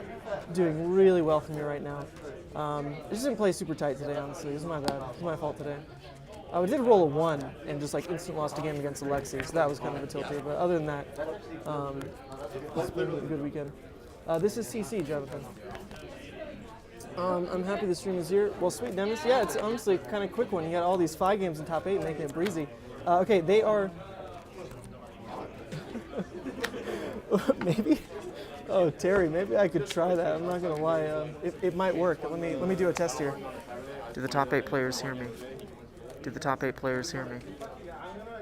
doing really well for me right now. I just didn't play super tight today, honestly. It was my bad. It was my fault today. I did roll a 1 and just like instant lost a game against Alexi, so that was kind of a tilter. But other than that, it's been a good weekend. This is CC, Jonathan. I'm happy the stream is here. Well, sweet Dennis, yeah, it's honestly kind of a quick one. You got all these 5 games in top 8, making it breezy. Okay, they are. Maybe. Oh, Terry, maybe I could try that. I'm not gonna lie. It might work. Let me do a test here. Do the top 8 players hear me? Do the top 8 players hear me?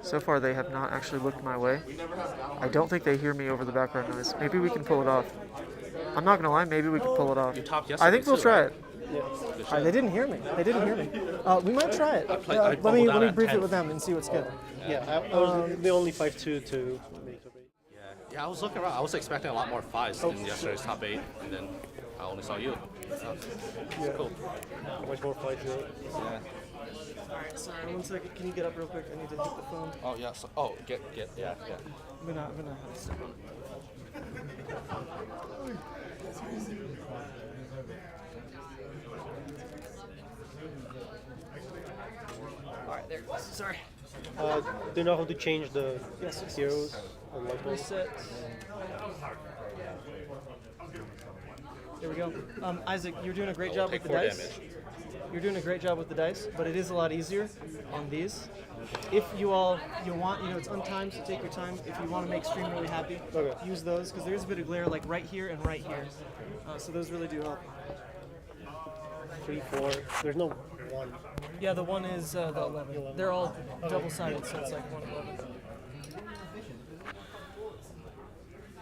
So far, they have not actually looked my way. I don't think they hear me over the background noise. Maybe we can pull it off. I'm not gonna lie. Maybe we can pull it off. I think we'll try it. Yeah. They didn't hear me. They didn't hear me. We might try it. Let me brief it with them and see what's good. Yeah, I was the only 5-2 to make top 8. Yeah, I was looking around. I was expecting a lot more 5s in yesterday's top 8, and then I only saw you. Yeah. Cool. Much more 5-2. Yeah. Alright, sorry, 1 second. Can you get up real quick? I need to hit the phone. Oh yeah. So, yeah. I'm gonna have to step on. Alright, there it goes. Sorry. Do you know how to change the heroes? Reset. There we go. Isaac, you're doing a great job with the dice. Damage. You're doing a great job with the dice, but it is a lot easier on these. If you want, it's untimed, so take your time. If you want to make stream really happy, use those, because there's a bit of glare like right here and right here. So those really do help. 3, 4. There's no 1. Yeah, the 1 is the 11. They're all double-sided, so it's like 1 11.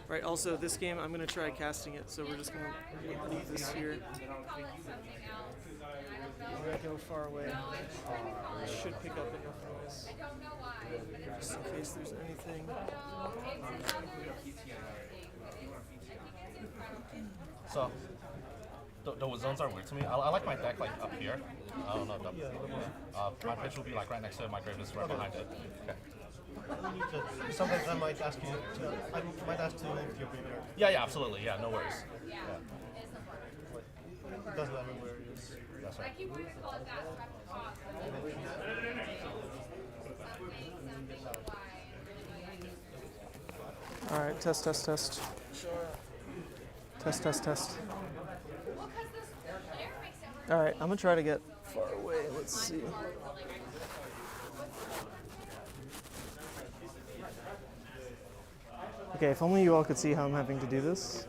Right, also this game I'm gonna try casting it, so we're just gonna leave this here. I'm gonna go far away. It should pick up enough noise. Just in case there's anything. So, the zones are weird to me. I like my deck like up here. I don't know. My pitch will be like right next to it. My grave is right behind it. Okay. Sometimes I might ask you. I might ask to leave your graveyard. Yeah, absolutely. Yeah, no worries. Yeah. It doesn't matter where it is. That's right. All right, test. Test. All right, I'm gonna try to get far away. Let's see. Okay, if only you all could see how I'm having to do this.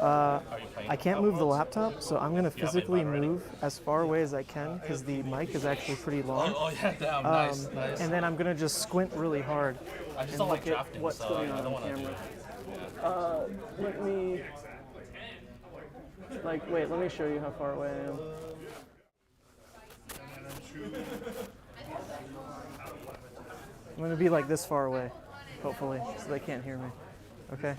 I can't move the laptop, so I'm gonna physically move as far away as I can because the mic is actually pretty long. Oh yeah, damn, nice. And then I'm gonna just squint really hard I just and don't look like at drafting, what's so going I on don't want to do camera. it. Let me, wait, let me show you how far away I am. I'm gonna be like this far away, hopefully, so they can't hear me. Okay.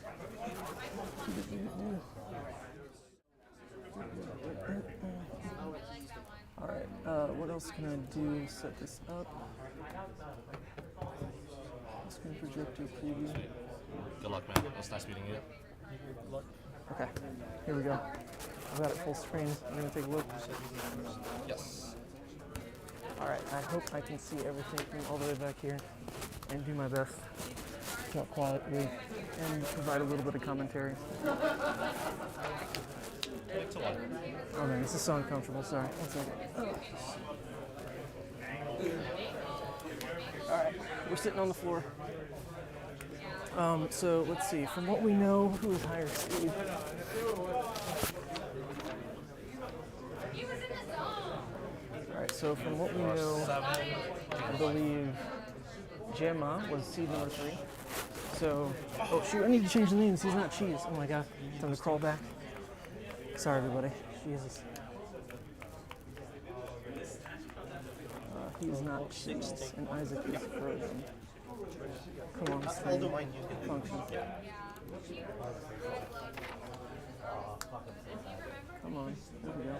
All right. What else can I do? Set this up. Just gonna project your preview. Good luck, man. It was nice meeting you. Okay. Here we go. I've got it full screen. I'm gonna take a look. Yes. All right. I hope I can see everything from all the way back here, and do my best to talk quietly and provide a little bit of commentary. Oh man, this is so uncomfortable. Sorry. One second. All right, we're sitting on the floor. So let's see. From what we know, who is higher speed? All right. So from what we know, I believe Gemma was seed number 3. So, oh shoot, I need to change the names. He's not cheese. Oh my god, time to crawl back. Sorry, everybody. Jesus. He's not cheese, and Isaac is frozen. Come on, Stan. Function. Come on, there we go.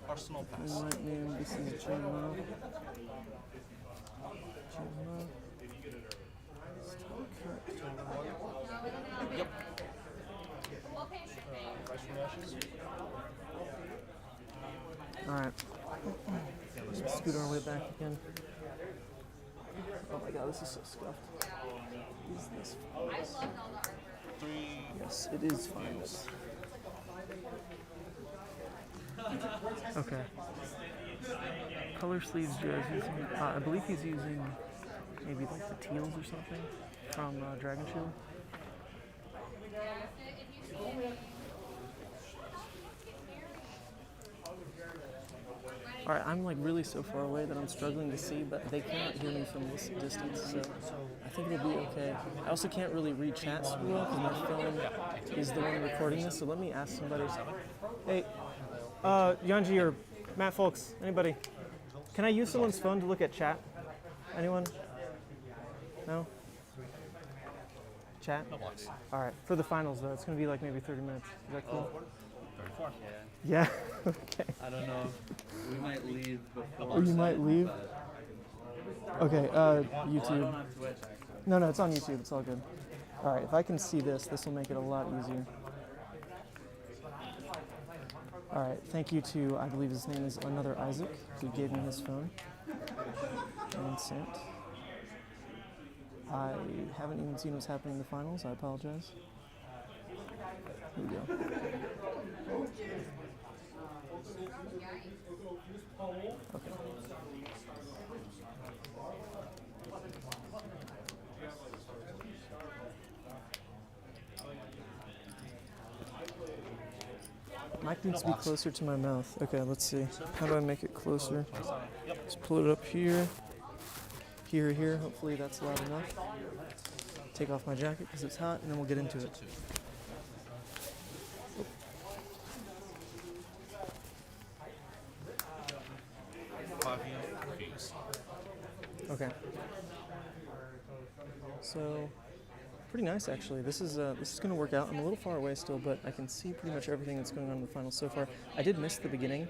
Arsenal pass. Might name this is Gemma. Yep. All right. Scoot our way back again. Oh my god, this is so scuffed. Is this finals? Yes, it is finals. Okay. Color sleeves Joe's using. I believe he's using maybe like the teals or something from Dragon Shield. Alright, I'm like really so far away that I'm struggling to see, but they cannot hear me from this distance, so I think it'll be okay. I also can't really read chat super well because my phone is the one recording this, so let me ask somebody. Hey, Yanji or Matt Folks, anybody? Can I use someone's phone to look at chat? Anyone? No? Chat? Alright, for the finals though, it's going to be like maybe 30 minutes. Is that cool? 34. Yeah, okay. I don't know. We might leave before. Or you might leave? Okay, YouTube. No, it's on YouTube. It's all good. All right, if I can see this, this will make it a lot easier. All right, thank you to, I believe his name is another Isaac, who gave me his phone and sent. I haven't even seen what's happening in the finals. I apologize. Here we go. Okay. Mic needs to be closer to my mouth. Okay, let's see. How do I make it closer? Let's pull it up here. Here. Hopefully that's loud enough. Take off my jacket because it's hot, and then we'll get into it. Okay. So, pretty nice actually. This is going to work out. I'm a little far away still, but I can see pretty much everything that's going on in the finals so far. I did miss the beginning,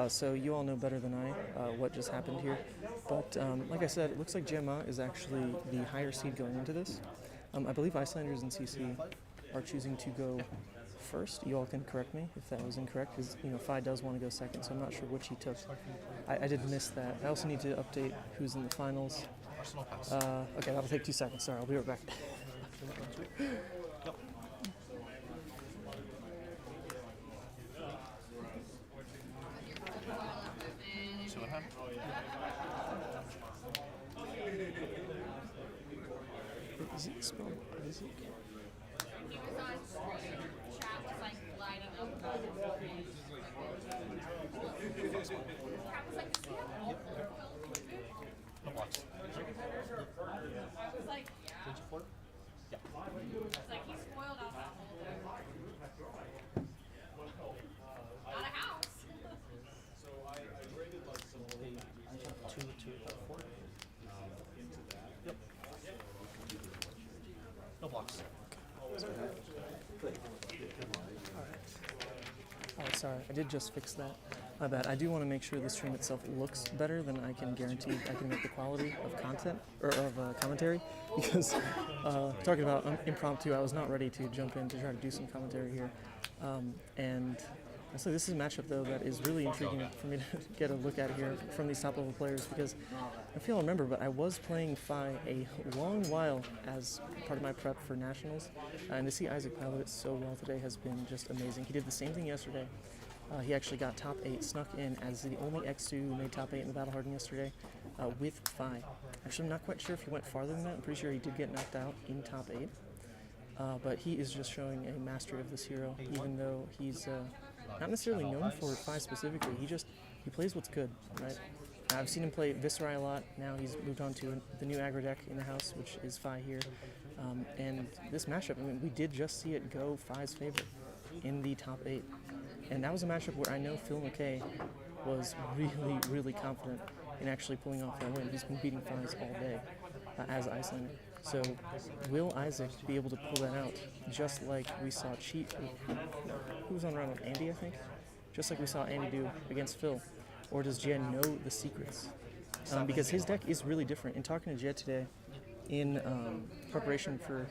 so you all know better than I what just happened here. But like I said, it looks like GMA is actually the higher seed going into this. I believe Icelanders and CC are choosing to go first. You all can correct me if that was incorrect, because Phi does want to go second, so I'm not sure which he took. I did miss that. I also need to update who's in the finals. Okay, that'll take 2 seconds. Sorry, I'll be right back. See what happened? Is it spelled Isaac? He was on screen, chat was like lighting up. Crap was like, does he have all the No blocks. I was like, yeah. Did you flirt? Yeah. It's like he spoiled out that whole thing. Not a house. Yep. No blocks. Oh, sorry, I did just fix that. My bad. I do want to make sure the stream itself looks better than I can guarantee I can make the quality of content or of commentary, because talking about impromptu, I was not ready to jump in to try to do some commentary here. And honestly, this is a matchup though that is really intriguing for me to get a look at here from these top level players, because I feel I remember, but I was playing Phi a long while as part of my prep for nationals, and to see Isaac pilot it so well today has been just amazing. He did the same thing yesterday. He actually got top 8, snuck in as the only X2 who made top 8 in the Battle Hardened yesterday with Phi. Actually, I'm not quite sure if he went farther than that. I'm pretty sure he did get knocked out in top 8. But he is just showing a mastery of this hero, even though he's not necessarily known for Phi specifically. He plays what's good, right? I've seen him play Viscerai a lot. Now he's moved on to the new aggro deck in the house, which is Phi here. And this matchup, I mean, we did just see it go Phi's favor in the top 8. And that was a matchup where I know Phil McKay was really, really confident in actually pulling off that win. He's been beating Phi's all day as Iyslander. So will Isaac be able to pull that out, just like we saw Cheat, who was on round with Andy, I think? Just like we saw Andy do against Phil. Or does Jed know the secrets? Because his deck is really different. In talking to Jed today, in preparation for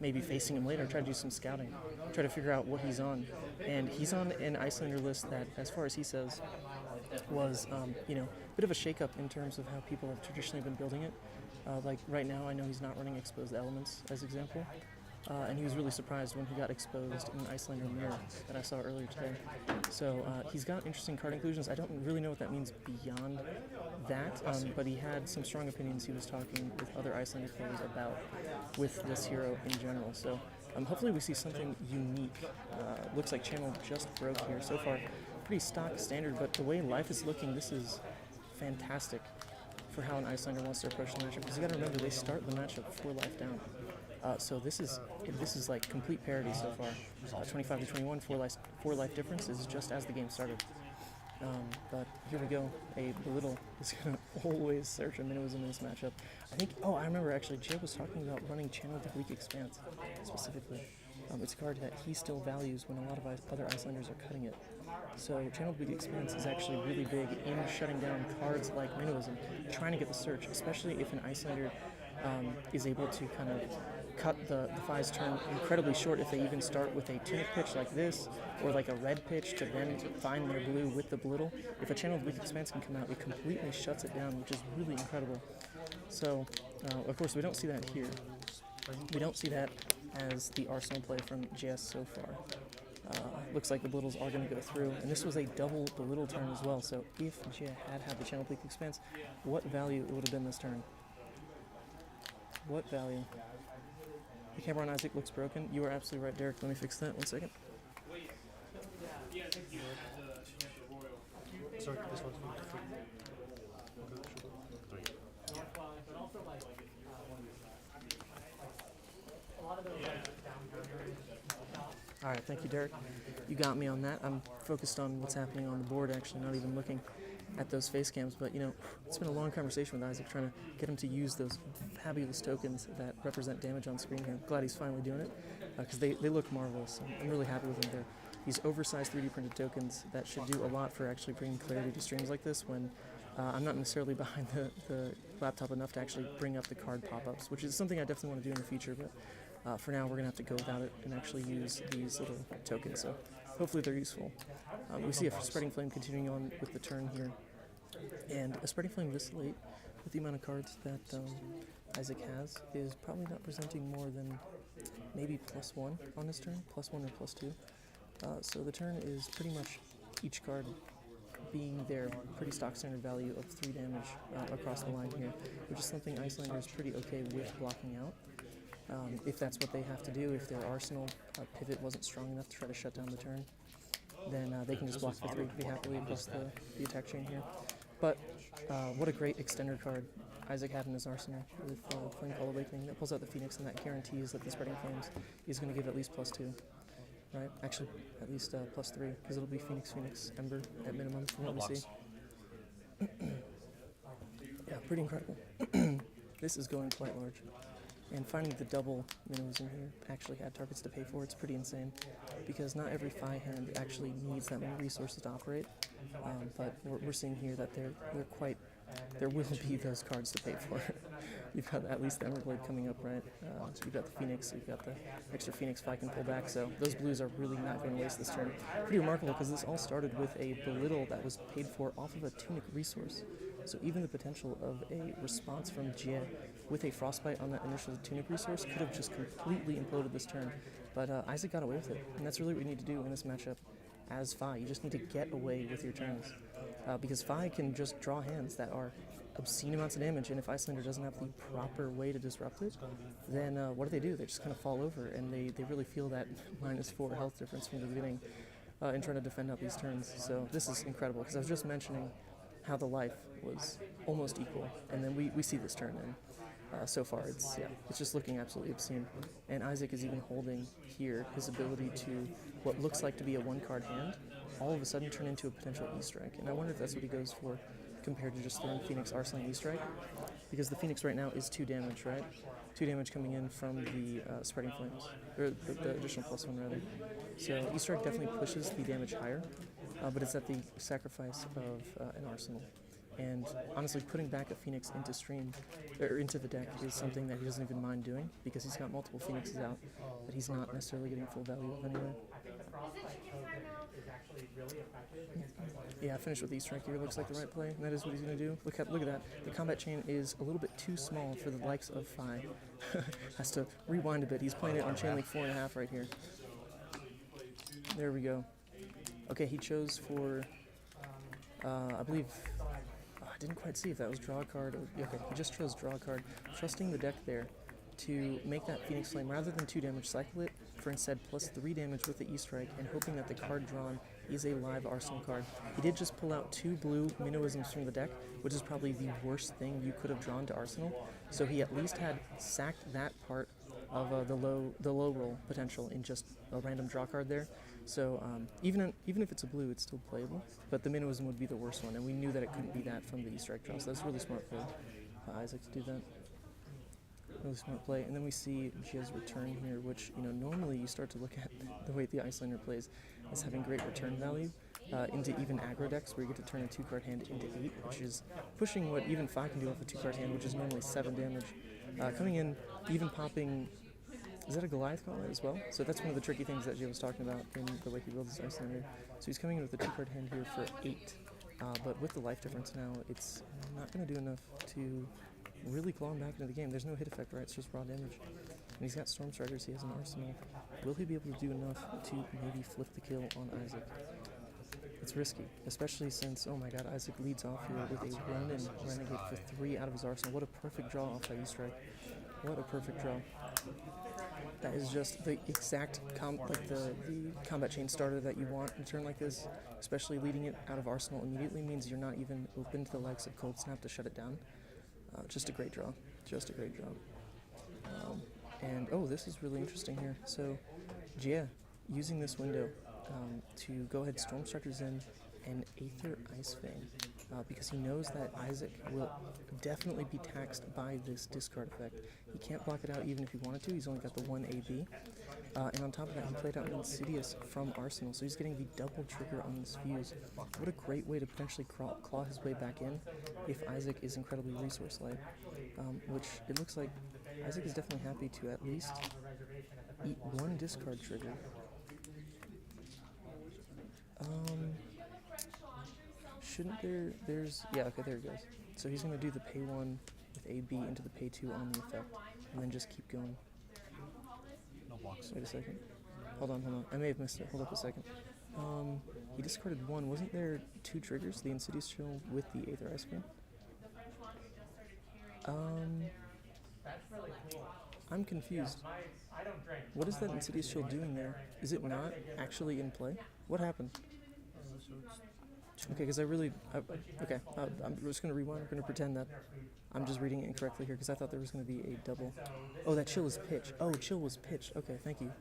maybe facing him later, try to do some scouting, try to figure out what he's on. And he's on an Iyslander list that, as far as he says, was, a bit of a shakeup in terms of how people have traditionally been building it. Like right now, I know he's not running exposed elements as example. And he was really surprised when he got exposed in the Iyslander mirror that I saw earlier today. So he's got interesting card inclusions. I don't really know what that means beyond that, but he had some strong opinions he was talking with other Iyslander players about with this hero in general. So hopefully we see something unique. Looks like Channel just broke here. So far, pretty stock standard, but the way life is looking, this is fantastic for how an Iyslander wants to approach the matchup. Because you got to remember, they start the matchup 4 life down. So this is like complete parity so far. 25 to 21, 4 life difference is just as the game started. But here we go. A Belittle is going to always search a Minoism in this matchup. I think, I remember actually, Jay was talking about running Channel Bleak Expanse specifically. It's a card that he still values when a lot of other Icelanders are cutting it. So Channel Bleak Expanse is actually really big in shutting down cards like Minoism, trying to get the search, especially if an Iyslander is able to kind of cut the Phi's turn incredibly short if they even start with a tunic pitch like this, or like a red pitch to then find their blue with the Belittle. If a Channel Bleak Expanse can come out, it completely shuts it down, which is really incredible. So, of course, we don't see that here. We don't see that as the Arsenal play from JS so far. Looks like the Belittles are going to go through, and this was a double Belittle turn as well, so if Jia had the Channel Bleak Expanse, what value it would have been this turn? What value? The camera on Isaac looks broken. You are absolutely right, Derek. Let me fix that. 1 second. Sorry, this one's All right, thank you, Derek. You got me on that. I'm focused on what's happening on the board, actually, not even looking at those face cams, but you know, it's been a long conversation with Isaac trying to get him to use those fabulous tokens that represent damage on screen here. Glad he's finally doing it, because they look marvelous. I'm really happy with them. They're these oversized 3D printed tokens that should do a lot for actually bringing clarity to streams like this when I'm not necessarily behind the laptop enough to actually bring up the card pop-ups, which is something I definitely want to do in the future, but for now we're going to have to go without it and actually use these little tokens, so hopefully they're useful. We see a Spreading Flame continuing on with the turn here, and a Spreading Flame this late with the amount of cards that Isaac has is probably not presenting more than maybe +1 on this turn, +1 or +2. So the turn is pretty much each card being their pretty stock standard value of 3 damage across the line here, which is something Iyslander is pretty okay with blocking out. If that's what they have to do, if their Arsenal pivot wasn't strong enough to try to shut down the turn, then they can just block the 3 pretty happily across the attack chain here. But what a great extender card Isaac had in his arsenal with Flame Call Awakening. That pulls out the Phoenix, and that guarantees that the Spreading Flames is going to give at least +2. Right? Actually, at least +3, because it'll be Phoenix, Ember at minimum from what we see. Yeah, pretty incredible. This is going quite large. And finding the double minnows in here actually had targets to pay for, it's pretty insane. Because not every Fi hand actually needs that many resources to operate. But we're seeing here that there will be those cards to pay for. You've got at least the Everblade coming up, right? So you've got the Phoenix, you've got the extra Phoenix Fi can pull back, so those blues are really not going to waste this turn. Pretty remarkable, because this all started with a Belittle that was paid for off of a Tunic resource. So even the potential of a response from Jie with a Frostbite on that initial Tunic resource could have just completely imploded this turn. But Isaac got away with it, and that's really what you need to do in this matchup as Fi. You just need to get away with your turns. Because Fi can just draw hands that are obscene amounts of damage, and if Iyslander doesn't have the proper way to disrupt it, then what do? They just kind of fall over, and they really feel that -4 health difference from the beginning in trying to defend out these turns. So this is incredible, because I was just mentioning how the life was almost equal, and then we see this turn, and so far it's just looking absolutely obscene. And Isaac is even holding here his ability to what looks like to be a 1-card hand all of a sudden turn into a potential E-Strike, and I wonder if that's what he goes for compared to just throwing Phoenix, Arsenal, E-Strike, because the Phoenix right now is 2 damage, right? 2 damage coming in from the Spreading Flames, or the additional +1 rather. So E-Strike definitely pushes the damage higher, but it's at the sacrifice of an Arsenal. And honestly, putting back a Phoenix into stream, or into the deck, is something that he doesn't even mind doing, because he's got multiple Phoenixes out that he's not necessarily getting full value of anyway. Yeah, I finished with E-Strike here. Looks like the right play, and that is what he's going to do. Look at that. The combat chain is a little bit too small for the likes of Fi. Has to rewind a bit. He's playing it on chain link 4.5 right here. There we go. Okay, he chose for, I believe, I didn't quite see if that was draw a card. Or, okay, he just chose draw a card, trusting the deck there to make that Phoenix Flame, rather than 2 damage, cycle it for instead +3 damage with the E-Strike, and hoping that the card drawn is a live Arsenal card. He did just pull out 2 blue Minnowisms from the deck, which is probably the worst thing you could have drawn to Arsenal, so he at least had sacked that part of the low roll potential in just a random draw card there. So even if it's a blue, it's still playable, but the Minnowism would be the worst one, and we knew that it couldn't be that from the E-Strike draw, so that's really smart for Isaac to do that. Really smart play. And then we see Jie's return here, which, you know, normally you start to look at the way the Iyslander plays as having great return value into even aggro decks, where you get to turn a 2-card hand into 8, which is pushing what even Fi can do off a 2-card hand, which is normally 7 damage. Coming in, even popping, is that a Goliath Gauntlet as well? So that's one of the tricky things that Jie was talking about in the way he builds his Iyslander. So he's coming in with a 2-card hand here for 8, but with the life difference now, it's not going to do enough to really claw him back into the game. There's no hit effect, right? It's just raw damage. And he's got Storm Strikers, he has an Arsenal. Will he be able to do enough to maybe flip the kill on Isaac? It's risky, especially since, oh my god, Isaac leads off here with a Ronin Renegade for 3 out of his Arsenal. What a perfect draw off that E-Strike. What a perfect draw. That is just the exact the combat chain starter that you want in a turn like this, especially leading it out of Arsenal immediately means you're not even open to the likes of Cold Snap to shut it down. Just a great draw. Just a great draw. And, oh, this is really interesting here. So, Jie using this window to go ahead Storm Strikers in and Aether Ice Fang. because he knows that Isaac will definitely be taxed by this discard effect. He can't block it out even if he wanted to. He's only got the one AB. And on top of that, he played out Insidious from Arsenal, so he's getting the double trigger on this fuse. What a great way to potentially claw his way back in if Isaac is incredibly resource-light, which it looks like Isaac is definitely happy to at least eat one discard trigger. Shouldn't there's, yeah, okay, there it goes. So he's going to do the pay 1 with AB into the pay 2 on the effect, and then just keep going. Wait a second. Hold on. I may have missed it. Hold up a second. He discarded 1. Wasn't there 2 triggers? The Insidious Chill with the Aether Ice Cream? I'm confused. What is that Insidious Chill doing there? Is it not actually in play? What happened? Okay, because I'm just going to rewind. I'm going to pretend that I'm just reading it incorrectly here, because I thought there was going to be a double. Oh, that chill is pitch. Oh, chill was pitch. Okay, thank you.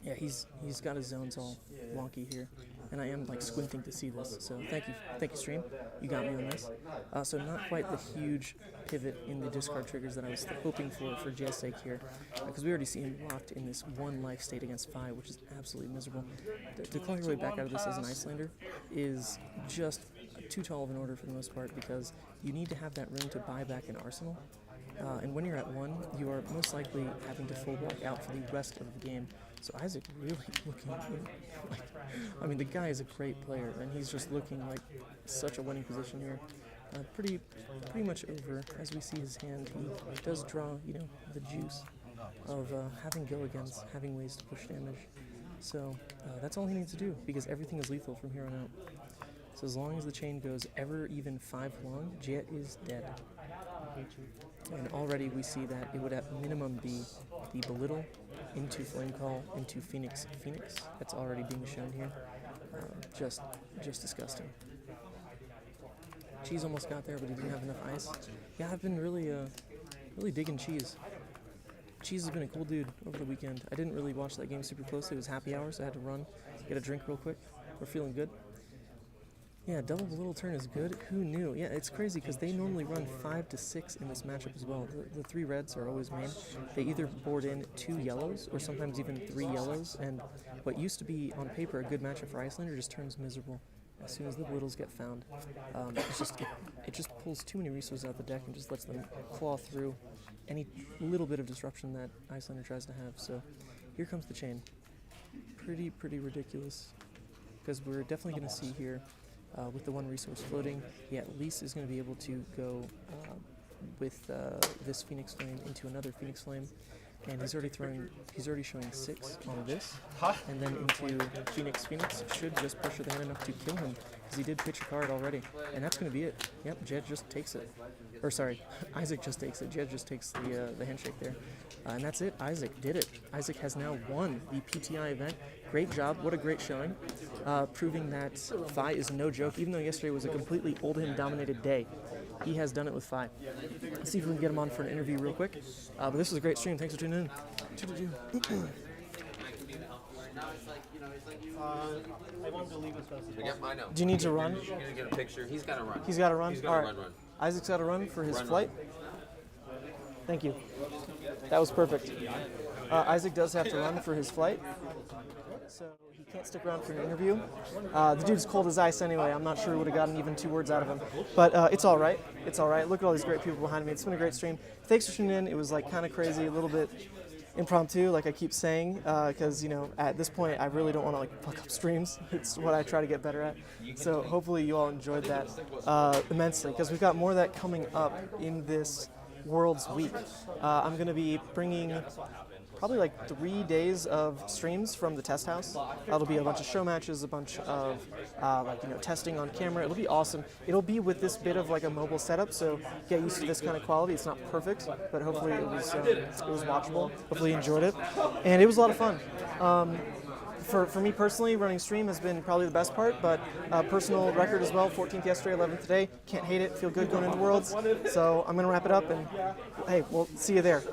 Yeah, he's got his zones all wonky here, and I am like squinting to see this. So thank you, stream. You got me on this. So not quite the huge pivot in the discard triggers that I was hoping for Jay's sake here, because we already see him locked in this 1 life state against 5, which is absolutely miserable. To claw your way back out of this as an Iyslander is just too tall of an order for the most part, because you need to have that room to buy back an arsenal. And when you're at 1, you are most likely having to full block out for the rest of the game. So Isaac really looking like, I mean, the guy is a great player, and he's just looking like such a winning position here. Pretty much over. As we see his hand, he does draw, the juice of having go against, having ways to push damage. So that's all he needs to do, because everything is lethal from here on out. So as long as the chain goes ever even 5 long, Jet is dead. And already we see that it would at minimum be the Belittle into Flame Call into Phoenix. That's already being shown here. Just disgusting. Cheese almost got there, but he didn't have enough ice. Yeah, I've been really digging Cheese. Cheese has been a cool dude over the weekend. I didn't really watch that game super closely. It was happy hour, so I had to run, get a drink real quick. We're feeling good. Yeah, double Belittle turn is good. Who knew? Yeah, it's crazy because they normally run 5 to 6 in this matchup as well. The 3 reds are always main. They either board in 2 yellows or sometimes even 3 yellows, and what used to be on paper a good matchup for Iyslander just turns miserable as soon as the Belittles get found. It just pulls too many resources out of the deck and just lets them claw through any little bit of disruption that Iyslander tries to have. So here comes the chain. Pretty ridiculous, because we're definitely going to see here. With the 1 resource floating, he at least is going to be able to go with this Phoenix Flame into another Phoenix Flame, and he's already showing 6 on this, and then into Phoenix should just pressure the hand enough to kill him, because he did pitch a card already, and that's going to be it. Yep, Jed just takes it. Or sorry, Isaac just takes it. Jed just takes the handshake there. And that's it. Isaac did it. Isaac has now won the PTI event. Great job. What a great showing. Proving that Phi is no joke. Even though yesterday was a completely Oldhim-dominated day, he has done it with Phi. Let's see if we can get him on for an interview real quick. But this was a great stream. Thanks for tuning in. I want to leave as fast as possible. Do you need to run? You're gonna get a picture. He's got to run. He's got to run? He's got to All right. run. Isaac's got to run for his flight. Thank you. That was perfect. Isaac does have to run for his flight, so he can't stick around for an interview. The dude's cold as ice anyway. I'm not sure we would have gotten even 2 words out of him. But it's all right. It's all right. Look at all these great people behind me. It's been a great stream. Thanks for tuning in. It was like kind of crazy, a little bit impromptu, like I keep saying, because at this point I really don't want to like fuck up streams. It's what I try to get better at. So hopefully you all enjoyed that immensely, because we've got more of that coming up in this Worlds Week. I'm going to be bringing probably like 3 days of streams from the test house. That'll be a bunch of show matches, a bunch of testing on camera. It'll be awesome. It'll be with this bit of like a mobile setup, so get used to this kind of quality. It's not perfect, but hopefully it was watchable. Hopefully you enjoyed it, and it was a lot of fun. For me personally, running stream has been probably the best part, but personal record as well, 14th yesterday, 11th today. Can't hate it, feel good going into Worlds. So I'm going to wrap it up, and hey, we'll see you there.